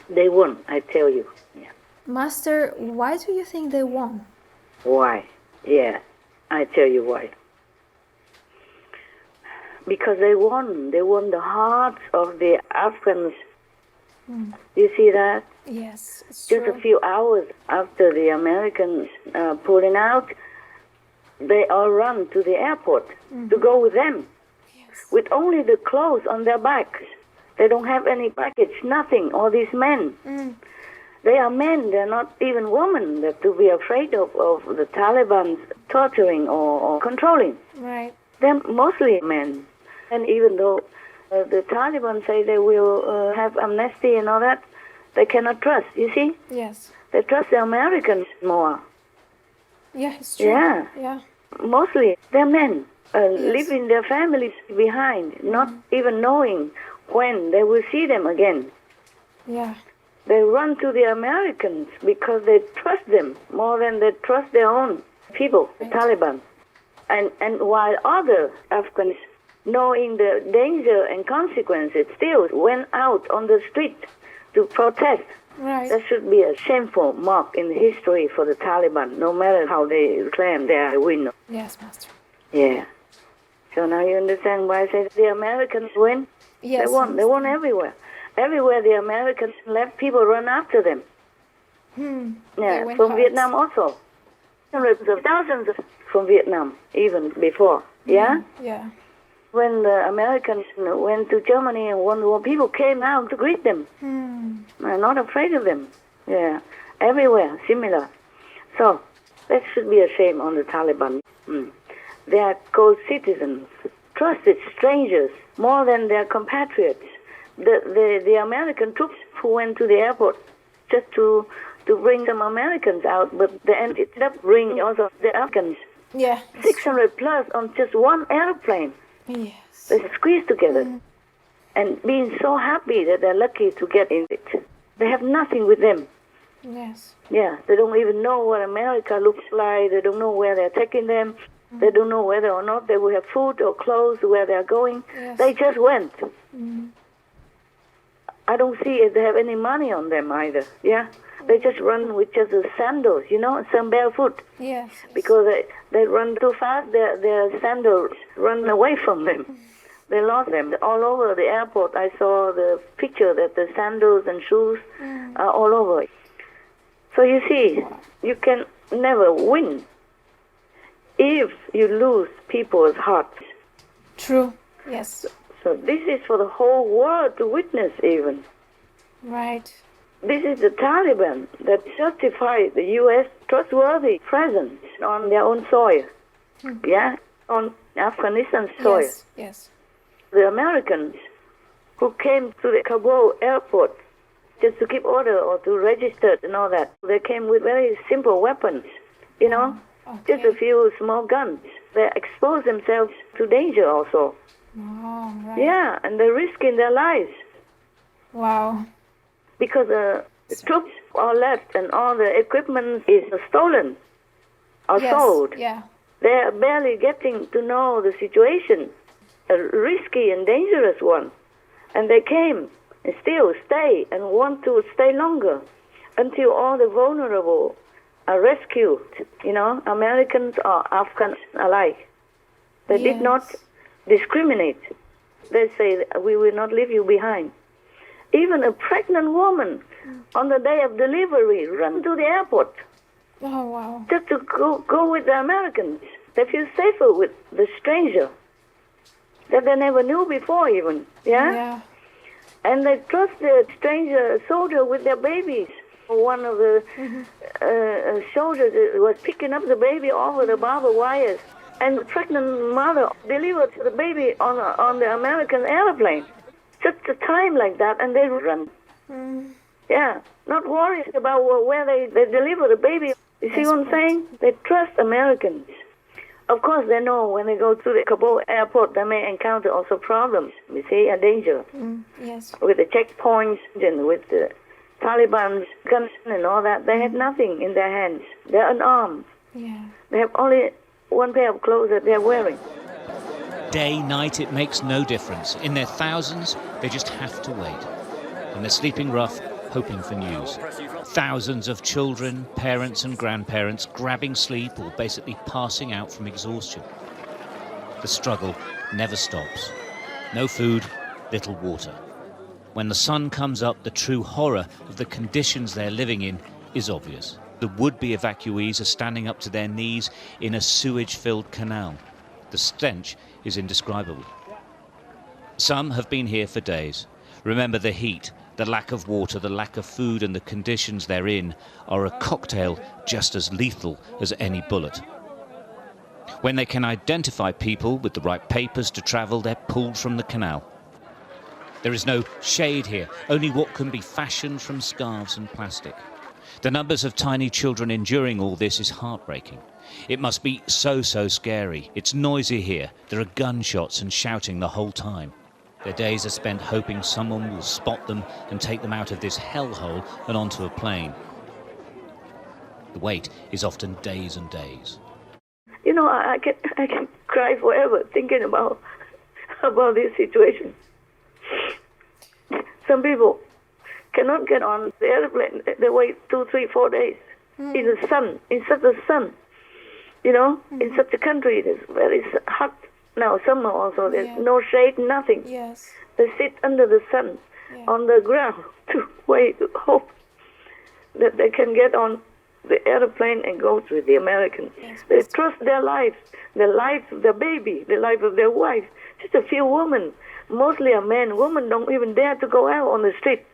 They won, I tell you. Yeah. Master, why do you think they won? Why? Yeah, I tell you why. Because they won. They won the hearts of the Afghans. You see that? Yes, it's Just true. a few hours after the Americans pulling out, they all run to the airport to go with them. With only the clothes on their backs. They don't have any baggage, nothing, all these men. They are men, they're not even women that to be afraid of the Taliban torturing or controlling. Right. They're mostly men. And even though the Taliban say they will have amnesty and all that, they cannot trust, you see? Yes. They trust the Americans more. Yeah, it's true. Yeah. Yeah. Mostly, they're men, leaving their families behind, not even knowing when they will see them again. Yeah. They run to the Americans because they trust them more than they trust their own people, the Taliban. And while other Afghans, knowing the danger and consequences, still went out on the street to protest. Right. That should be a shameful mark in history for the Taliban, no matter how they claim they are a winner. Yes, Master. Yeah. So now you understand why I say the Americans win? Yes. They won. They won everywhere. Everywhere the Americans left, people run after them. They Yeah, went from hard. Vietnam also. Hundreds of thousands from Vietnam, even before. Yeah? Yeah. When the Americans went to Germany and won the war, people came out to greet them. They're not afraid of them. Yeah. Everywhere, similar. So, that should be a shame on the Taliban. They are called citizens, trusted strangers, more than their compatriots. The American troops who went to the airport just to bring some Americans out, but they ended up bringing also the Afghans. Yeah. 600 plus on just one airplane. Yes. They squeezed together. And being so happy that they're lucky to get in it. They have nothing with them. Yes. Yeah, they don't even know what America looks like. They don't know where they're taking them. They don't know whether or not they will have food or clothes where they're going. Yes. They just went. I don't see if they have any money on them either. Yeah, they just run with just the sandals, you know, some barefoot. Yes. Because they run too fast, their sandals run away from them. They lost them all over the airport. I saw the picture that the sandals and shoes are all over. So you see, you can never win if you lose people's hearts. True. Yes. So this is for the whole world to witness even. Right. This is the Taliban that justified the U.S. trustworthy presence on their own soil. Yeah, on Afghanistan soil. Yes. Yes. The Americans who came to the Kabul airport just to keep order or to register and all that, they came with very simple weapons, you know, just a few small guns. They expose themselves to danger also. Oh, right. Yeah, and they're risking their lives. Wow. Because the troops are left and all the equipment is stolen or sold. Yeah. They're barely getting to know the situation, a risky and dangerous one. And they came and still stay and want to stay longer until all the vulnerable are rescued, you know, Americans or Afghans alike. They did not discriminate. They say, we will not leave you behind. Even a pregnant woman on the day of delivery ran to the airport. Oh, wow. Just to go with the Americans. They feel safer with the stranger that they never knew before even. Yeah? And they trust the stranger soldier with their babies. One of the soldiers was picking up the baby over the barbed wires, and the pregnant mother delivered the baby on the American airplane. Just a time like that, and they run. Yeah, not worried about where they deliver the baby. You see what I'm saying? They trust Americans. Of course, they know when they go to the Kabul airport, they may encounter also problems, you see, a danger. Yes. With the checkpoints and with the Taliban's guns and all that. They have nothing in their hands. They're unarmed. Yeah. They have only one pair of clothes that they're wearing. Day, night, it makes no difference. In their thousands, they just have to wait. And they're sleeping rough, hoping for news. Thousands of children, parents and grandparents grabbing sleep or basically passing out from exhaustion. The struggle never stops. No food, little water. When the sun comes up, the true horror of the conditions they're living in is obvious. The would-be evacuees are standing up to their knees in a sewage-filled canal. The stench is indescribable. Some have been here for days. Remember, the heat, the lack of water, the lack of food and the conditions they're in are a cocktail just as lethal as any bullet. When they can identify people with the right papers to travel, they're pulled from the canal. There is no shade here, only what can be fashioned from scarves and plastic. The numbers of tiny children enduring all this is heartbreaking. It must be so scary. It's noisy here. There are gunshots and shouting the whole time. Their days are spent hoping someone will spot them and take them out of this hellhole and onto a plane. The wait is often days and days. You know, I can cry forever thinking about this situation. Some people cannot get on the airplane. They wait 2, 3, 4 days in the sun, in such a sun. You know, in such a country it is very hot. Now summer also, there's no shade, nothing. Yes. They sit under the sun on the ground to wait, to hope that they can get on the airplane and go with the Americans. They trust their lives, the life of their baby, the life of their wife. Just a few women, mostly a man. Women don't even dare to go out on the street.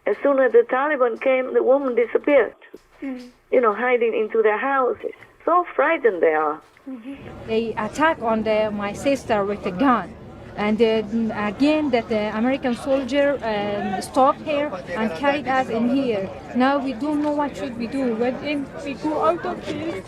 As soon as the Taliban came, the woman disappeared. You know, hiding into their houses. So frightened they are. They attack on my sister with a gun. And again, that the American soldier stopped here and carried us in here. Now we don't know what should we do. When we go out of here.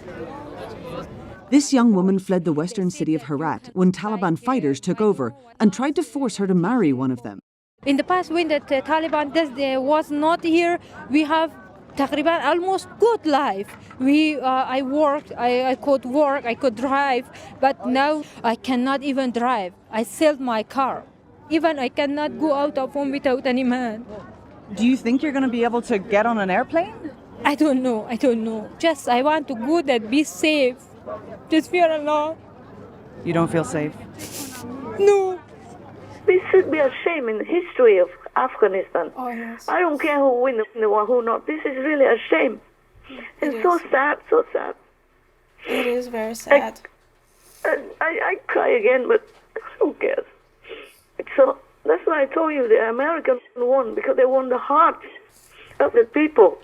This young woman fled the western city of Herat when Taliban fighters took over and tried to force her to marry one of them. In the past, when the Taliban was not here, we have تقريبا almost good life. I worked, I could work, I could drive, but now I cannot even drive. I sold my car. Even I cannot go out of home without any man. Do you think you're going to be able to get on an airplane? I don't know. Just I want to go and be safe. Just fear Allah. You don't feel safe? No. This should be a shame in the history of Afghanistan. Oh, yes. I don't care who wins the war, who not. This is really a shame. It's so sad, so sad. It is very sad. I cry again, but who cares? So that's why I told you the Americans won, because they won the hearts of the people.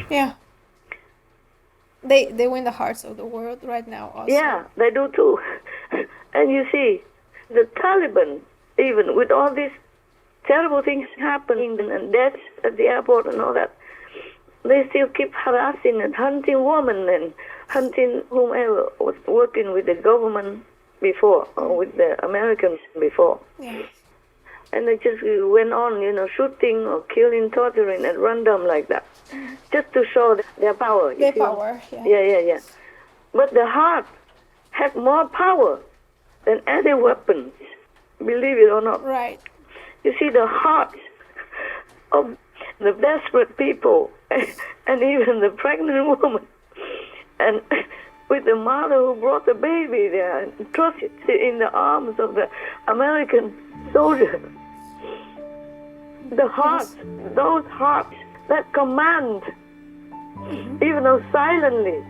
Yeah. They win the hearts of the world right now also. Yeah, they do too. And you see, the Taliban, even with all these terrible things happening and deaths at the airport and all that, they still keep harassing and hunting women and hunting whomever was working with the government before, or with the Americans before. Yeah. And they just went on, shooting or killing, torturing at random like that, just to show their power. Their power, yeah. Yeah. But the heart had more power than any weapons, believe it or not. Right. You see, the heart of the desperate people, and even the pregnant woman, and with the mother who brought the baby there and trusted in the arms of the American soldiers. The hearts, those hearts that command, even though silently,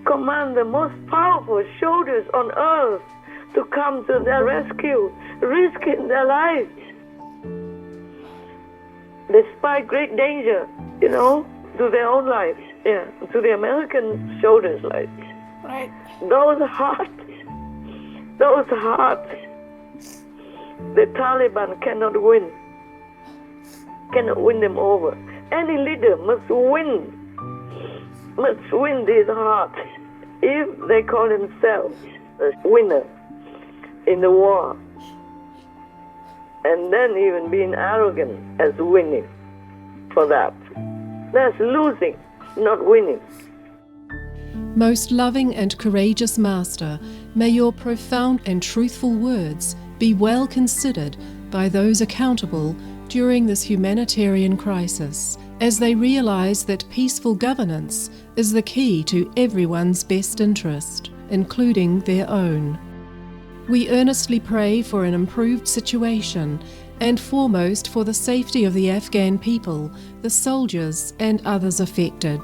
command the most powerful shoulders on earth to come to their rescue, risking their lives, despite great danger, to their own lives, to the American soldiers' lives. Right. Those hearts, the Taliban cannot win them over. Any leader must win these hearts if they call themselves a winner in the war. And then even being arrogant as winning for that. That's losing, not winning. Most loving and courageous Master, may your profound and truthful words be well considered by those accountable during this humanitarian crisis, as they realize that peaceful governance is the key to everyone's best interest, including their own. We earnestly pray for an improved situation, and foremost for the safety of the Afghan people, the soldiers and others affected.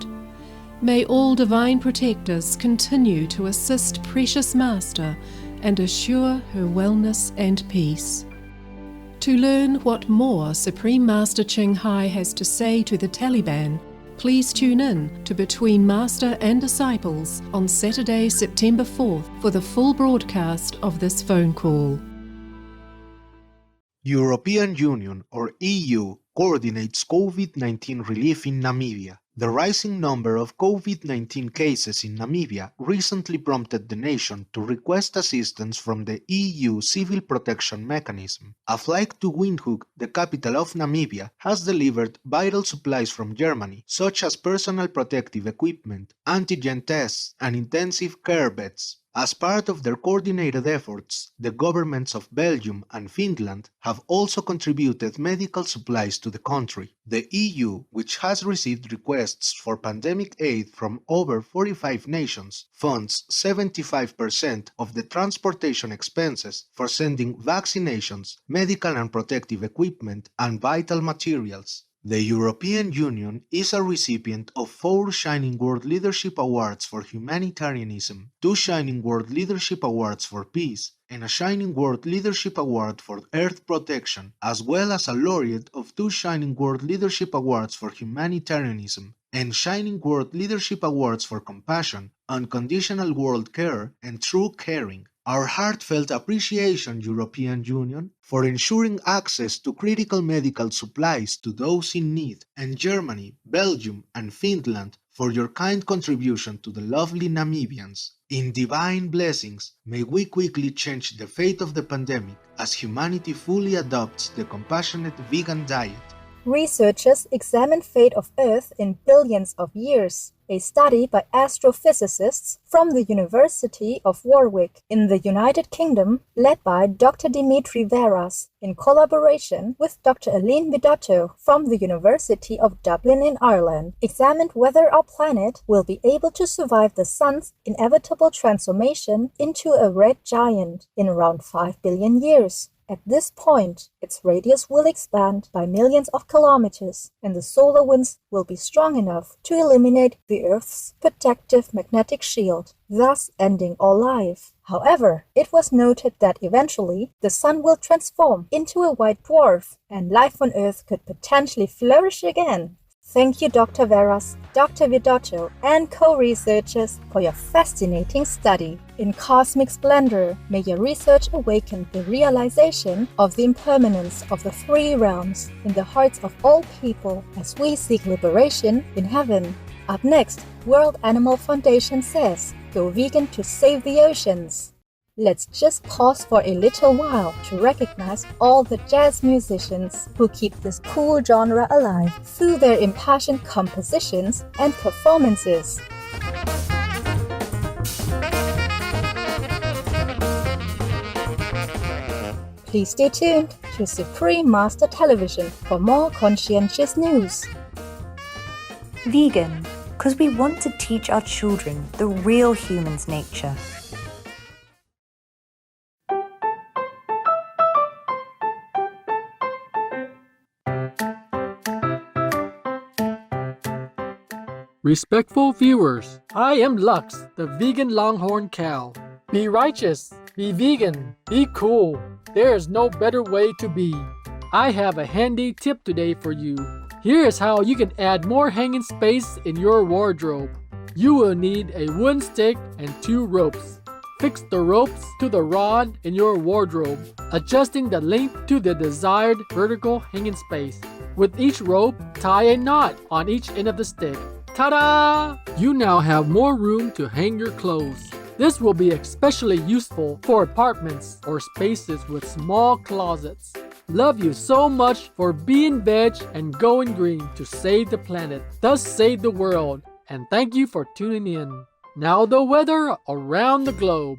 May all divine protectors continue to assist precious Master and assure her wellness and peace. To learn what more Supreme Master Ching Hai has to say to the Taliban, please tune in to Between Master and Disciples on Saturday, September 4th for the full broadcast of this phone call. European Union, or EU, coordinates COVID-19 relief in Namibia. The rising number of COVID-19 cases in Namibia recently prompted the nation to request assistance from the EU Civil Protection Mechanism. A flight to Windhoek, the capital of Namibia, has delivered vital supplies from Germany, such as personal protective equipment, antigen tests, and intensive care beds. As part of their coordinated efforts, the governments of Belgium and Finland have also contributed medical supplies to the country. The EU, which has received requests for pandemic aid from over 45 nations, funds 75% of the transportation expenses for sending vaccinations, medical and protective equipment, and vital materials. The European Union is a recipient of 4 Shining World Leadership Awards for Humanitarianism, 2 Shining World Leadership Awards for Peace, and a Shining World Leadership Award for Earth Protection, as well as a laureate of 2 Shining World Leadership Awards for Humanitarianism, and Shining World Leadership Awards for Compassion, Unconditional World Care, and True Caring. Our heartfelt appreciation, European Union, for ensuring access to critical medical supplies to those in need, and Germany, Belgium, and Finland for your kind contribution to the lovely Namibians. In divine blessings, may we quickly change the fate of the pandemic as humanity fully adopts the compassionate vegan diet. Researchers examine fate of Earth in billions of years. a study by astrophysicists from the University of Warwick in the United Kingdom, led by Dr. Dimitri Veras, in collaboration with Dr. Aline Bidotto from the University of Dublin in Ireland, examined whether our planet will be able to survive the Sun's inevitable transformation into a red giant in around 5 billion years. At this point, its radius will expand by millions of kilometers, and the solar winds will be strong enough to eliminate the Earth's protective magnetic shield, thus ending all life. However, it was noted that eventually the Sun will transform into a white dwarf, and life on Earth could potentially flourish again. Thank you, Dr. Veras, Dr. Vidotto, and co-researchers for your fascinating study. In cosmic splendor, may your research awaken the realization of the impermanence of the three realms in the hearts of all people as we seek liberation in heaven. Up next, World Animal Foundation says, go vegan to save the oceans. Let's just pause for a little while to recognize all the jazz musicians who keep this cool genre alive through their impassioned compositions and performances. Please stay tuned to Supreme Master Television for more conscientious news. Vegan, because we want to teach our children the real human's nature. Respectful viewers, I am Lux, the vegan longhorn cow. Be righteous, be vegan, be cool. There is no better way to be. I have a handy tip today for you. Here is how you can add more hanging space in your wardrobe. You will need a wooden stick and 2 ropes. Fix the ropes to the rod in your wardrobe, adjusting the length to the desired vertical hanging space. With each rope, tie a knot on each end of the stick. Ta-da! You now have more room to hang your clothes. This will be especially useful for apartments or spaces with small closets. Love you so much for being veg and going green to save the planet, thus save the world. And thank you for tuning in. Now the weather around the globe.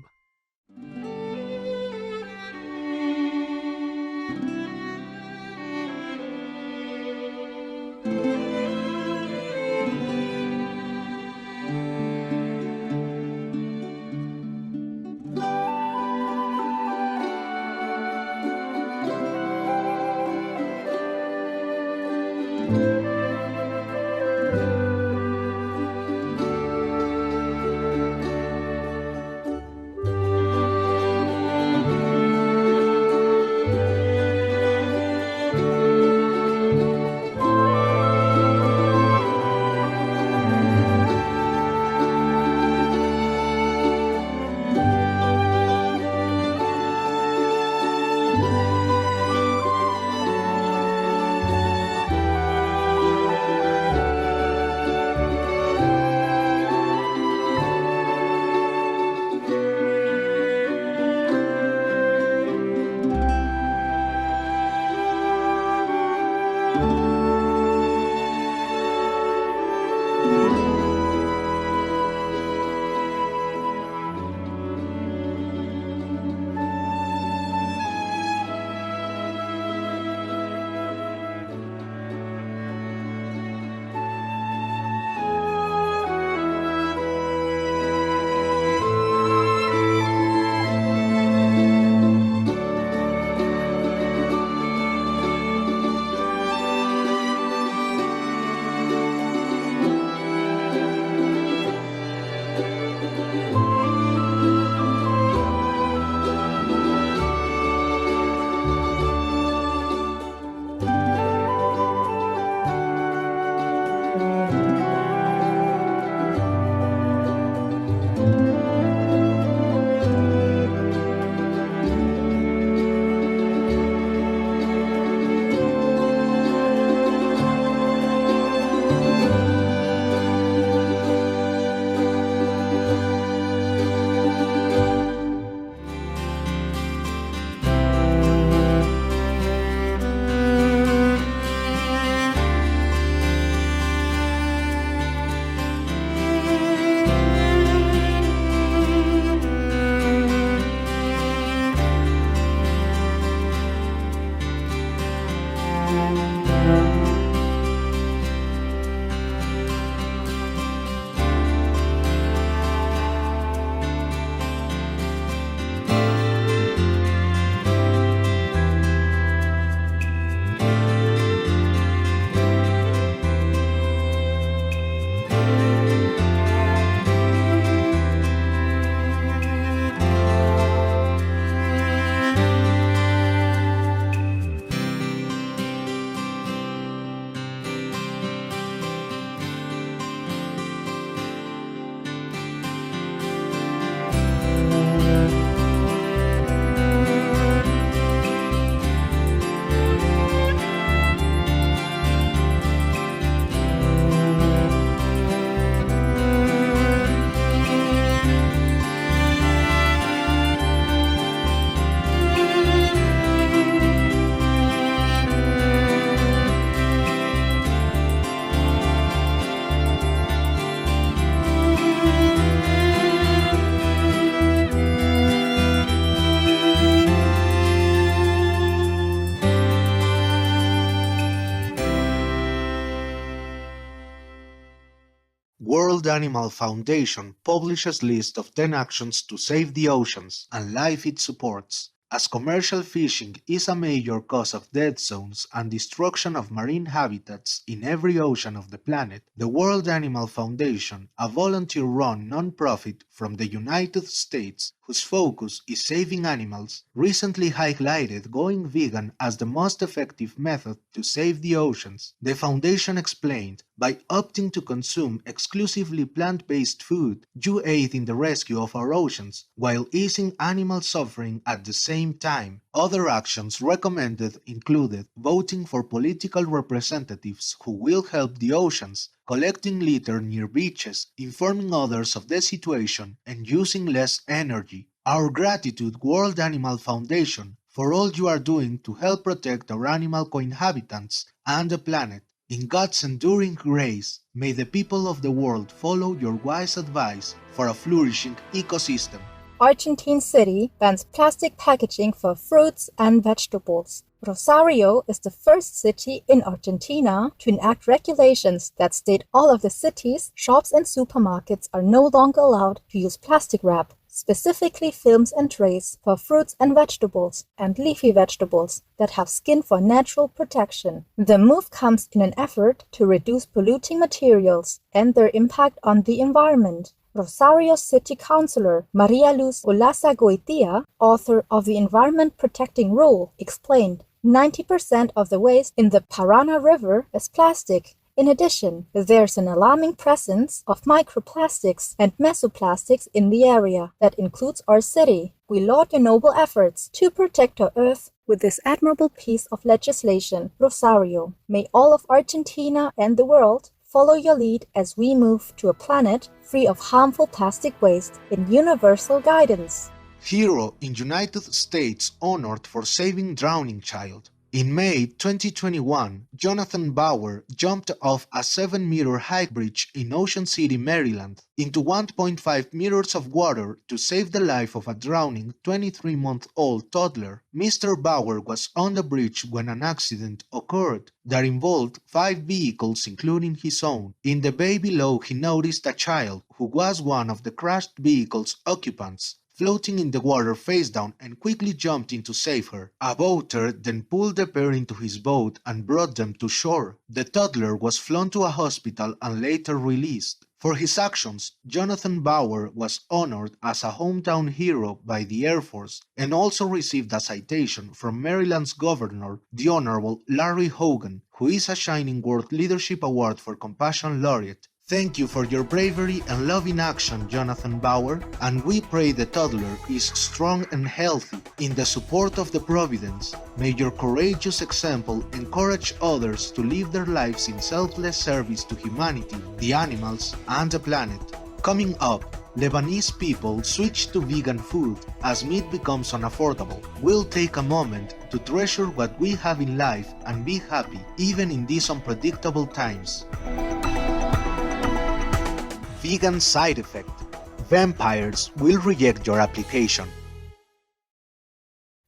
Animal Foundation publishes list of 10 actions to save the oceans and life it supports. As commercial fishing is a major cause of dead zones and destruction of marine habitats in every ocean of the planet, the World Animal Foundation, a volunteer-run non-profit from the United States whose focus is saving animals, recently highlighted going vegan as the most effective method to save the oceans. The foundation explained, by opting to consume exclusively plant-based food, you aid in the rescue of our oceans, while easing animal suffering at the same time. Other actions recommended included voting for political representatives who will help the oceans, collecting litter near beaches, informing others of the situation, and using less energy. Our gratitude, World Animal Foundation, for all you are doing to help protect our animal co-inhabitants and the planet. In God's enduring grace, may the people of the world follow your wise advice for a flourishing ecosystem. Argentine city bans plastic packaging for fruits and vegetables. Rosario is the first city in Argentina to enact regulations that state all of the city's shops and supermarkets are no longer allowed to use plastic wrap, specifically films and trays for fruits and vegetables and leafy vegetables that have skin for natural protection. The move comes in an effort to reduce polluting materials and their impact on the environment. Rosario City Councilor Maria Luz Olazagoitia, author of the Environment Protecting Rule, explained, 90% of the waste in the Paraná River is plastic. In addition, there's an alarming presence of microplastics and mesoplastics in the area that includes our city. We laud your noble efforts to protect our earth with this admirable piece of legislation, Rosario. May all of Argentina and the world follow your lead as we move to a planet free of harmful plastic waste in universal guidance. Hero in United States honored for saving drowning child. In May 2021, Jonathan Bauer jumped off a 7-meter high bridge in Ocean City, Maryland, into 1.5 meters of water to save the life of a drowning 23-month-old toddler. Mr. Bauer was on the bridge when an accident occurred that involved 5 vehicles including his own. In the bay below he noticed a child who was one of the crashed vehicle's occupants, floating in the water face down, and quickly jumped in to save her. A boater then pulled the pair into his boat and brought them to shore. The toddler was flown to a hospital and later released. For his actions, Jonathan Bauer was honored as a hometown hero by the Air Force and also received a citation from Maryland's governor, the Honorable Larry Hogan, who is a Shining World Leadership Award for Compassion laureate. Thank you for your bravery and love in action, Jonathan Bauer, and we pray the toddler is strong and healthy in the support of the Providence. May your courageous example encourage others to live their lives in selfless service to humanity, the animals, and the planet. Coming up, Lebanese people switch to vegan food as meat becomes unaffordable. We'll take a moment to treasure what we have in life and be happy even in these unpredictable times. Vegan side effect. Vampires will reject your application.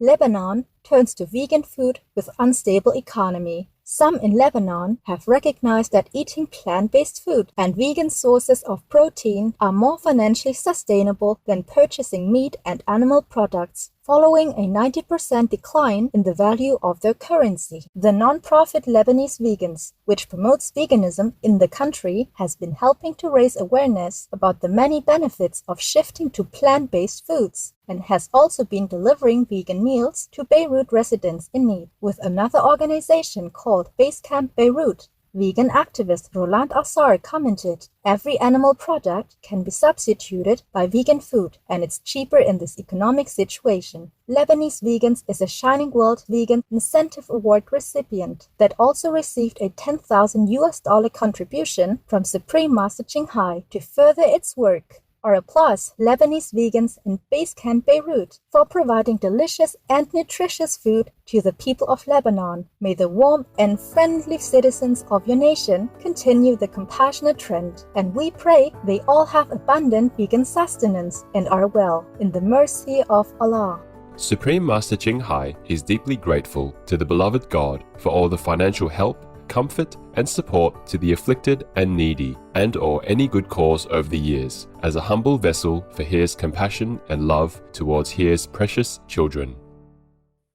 Lebanon turns to vegan food with unstable economy. Some in Lebanon have recognized that eating plant-based food and vegan sources of protein are more financially sustainable than purchasing meat and animal products, following a 90% decline in the value of their currency. The non-profit Lebanese Vegans, which promotes veganism in the country, has been helping to raise awareness about the many benefits of shifting to plant-based foods, and has also been delivering vegan meals to Beirut residents in need. With another organization called Basecamp Beirut, vegan activist Roland Assar commented, "Every animal product can be substituted by vegan food, and it's cheaper in this economic situation." Lebanese Vegans is a Shining World Vegan Incentive Award recipient that also received a $10,000 contribution from Supreme Master Ching Hai to further its work. Our applause Lebanese Vegans in Basecamp Beirut for providing delicious and nutritious food to the people of Lebanon. May the warm and friendly citizens of your nation continue the compassionate trend, and we pray they all have abundant vegan sustenance and are well, in the mercy of Allah. Supreme Master Ching Hai is deeply grateful to the beloved God for all the financial help, comfort and support to the afflicted and needy, and or any good cause over the years, as a humble vessel for His compassion and love towards His precious children.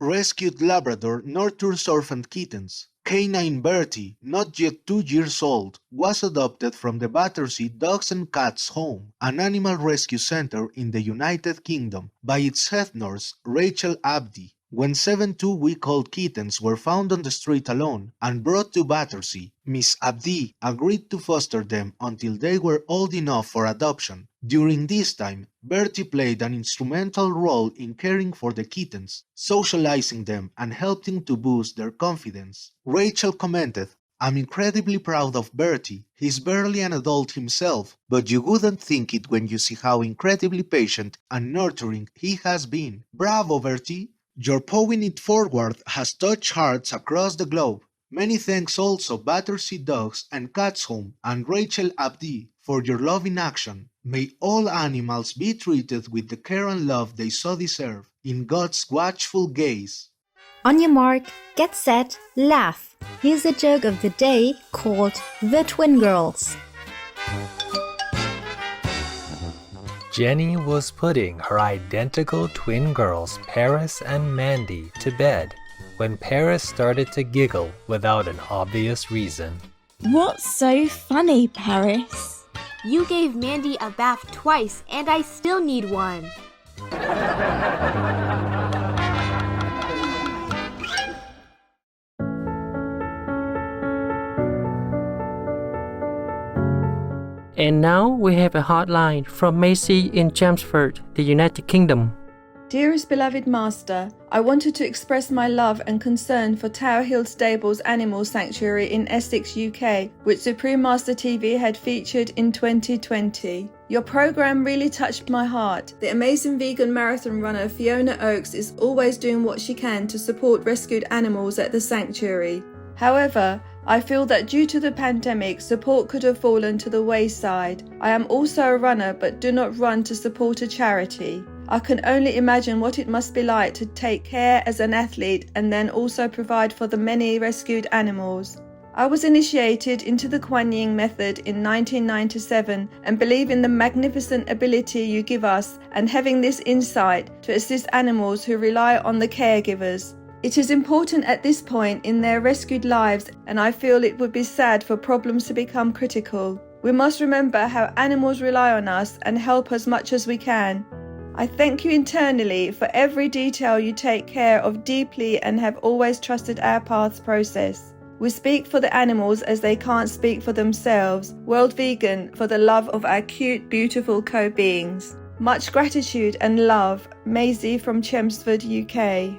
Rescued Labrador nurtures orphaned kittens. Canine Bertie, not yet 2 years old, was adopted from the Battersea Dogs and Cats Home, an animal rescue center in the United Kingdom, by its head nurse, Rachel Abdi. When 7 2-week-old kittens were found on the street alone and brought to Battersea, Miss Abdi agreed to foster them until they were old enough for adoption. During this time, Bertie played an instrumental role in caring for the kittens, socializing them, and helping to boost their confidence. Rachel commented, "I'm incredibly proud of Bertie. He's barely an adult himself, but you wouldn't think it when you see how incredibly patient and nurturing he has been. Bravo, Bertie! Your pawing it forward has touched hearts across the globe. Many thanks also Battersea Dogs and Cats Home and Rachel Abdi for your loving action. May all animals be treated with the care and love they so deserve, in God's watchful gaze." On your mark, get set, laugh. Here's a joke of the day called The Twin Girls. Jenny was putting her identical twin girls, Paris and Mandy, to bed when Paris started to giggle without an obvious reason. What's so funny, Paris? You gave Mandy a bath twice, and I still need one. And now we have a hotline from Macy in Chelmsford, the United Kingdom. Dearest beloved Master, I wanted to express my love and concern for Tower Hill Stables Animal Sanctuary in Essex, UK, which Supreme Master TV had featured in 2020. Your program really touched my heart. The amazing vegan marathon runner Fiona Oakes is always doing what she can to support rescued animals at the sanctuary. However, I feel that due to the pandemic, support could have fallen to the wayside. I am also a runner but do not run to support a charity. I can only imagine what it must be like to take care as an athlete and then also provide for the many rescued animals. I was initiated into the Kuan Yin method in 1997 and believe in the magnificent ability you give us and having this insight to assist animals who rely on the caregivers. It is important at this point in their rescued lives, and I feel it would be sad for problems to become critical. We must remember how animals rely on us and help as much as we can. I thank you internally for every detail you take care of deeply and have always trusted our paths process. We speak for the animals as they can't speak for themselves. World Vegan for the love of our cute, beautiful co-beings. Much gratitude and love, Maisie from Chelmsford, UK.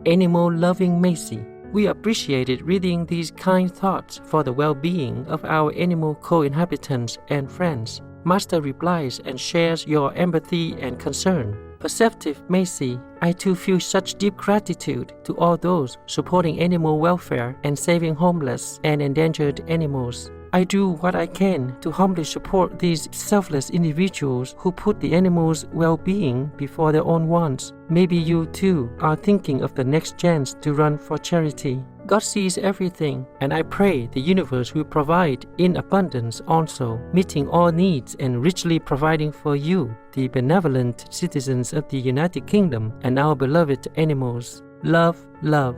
Animal-loving Macy, we appreciated reading these kind thoughts for the well-being of our animal co-inhabitants and friends. Master replies and shares your empathy and concern. Perceptive Macy, I too feel such deep gratitude to all those supporting animal welfare and saving homeless and endangered animals. I do what I can to humbly support these selfless individuals who put the animals' well-being before their own wants. Maybe you too are thinking of the next chance to run for charity. God sees everything, and I pray the universe will provide in abundance also, meeting all needs and richly providing for you, the benevolent citizens of the United Kingdom, and our beloved animals. Love, love.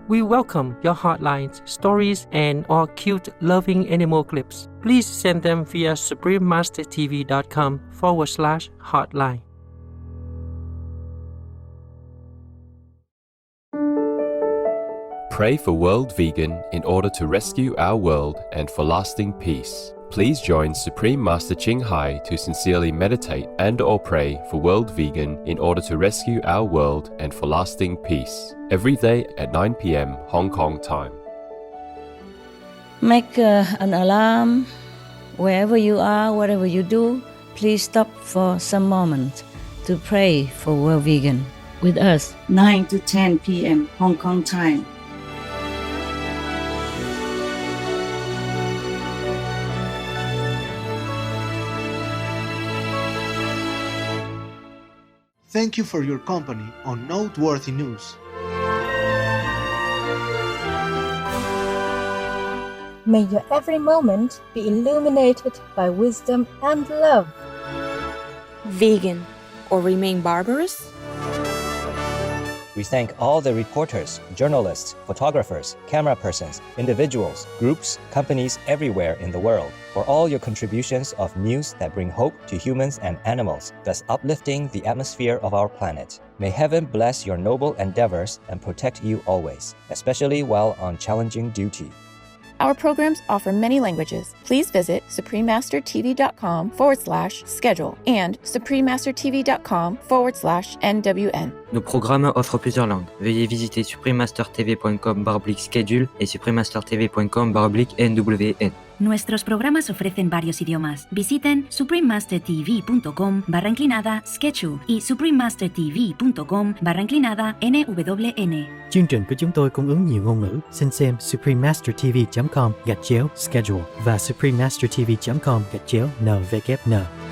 We welcome your hotlines, stories, and all cute, loving animal clips. Please send them via suprememastertv.com/hotline. Pray for World Vegan in order to rescue our world and for lasting peace. Please join Supreme Master Ching Hai to sincerely meditate and or pray for World Vegan in order to rescue our world and for lasting peace. Every day at 9 p.m. Hong Kong time. Make an alarm. Wherever you are, whatever you do, please stop for some moment to pray for World Vegan with us. 9 to 10 p.m. Hong Kong time. Thank you for your company on Noteworthy News. May your every moment be illuminated by wisdom and love. Vegan or remain barbarous? We thank all the reporters, journalists, photographers, camera persons, individuals, groups, companies everywhere in the world for all your contributions of news that bring hope to humans and animals, thus uplifting the atmosphere of our planet. May heaven bless your noble endeavors and protect you always, especially while on challenging duty. Our programs offer many languages. Please visit suprememastertv.com/schedule and suprememastertv.com/NWN. Nos programmes offrent plusieurs langues. Veuillez visiter suprememastertv.com/schedule et suprememastertv.com/NWN. Nuestros programas ofrecen varios idiomas. Visiten suprememastertv.com/schedule y suprememastertv.com/NWN. Chương trình của chúng tôi cung ứng nhiều ngôn ngữ. Xin xem suprememastertv.com/schedule và suprememastertv.com/NWN.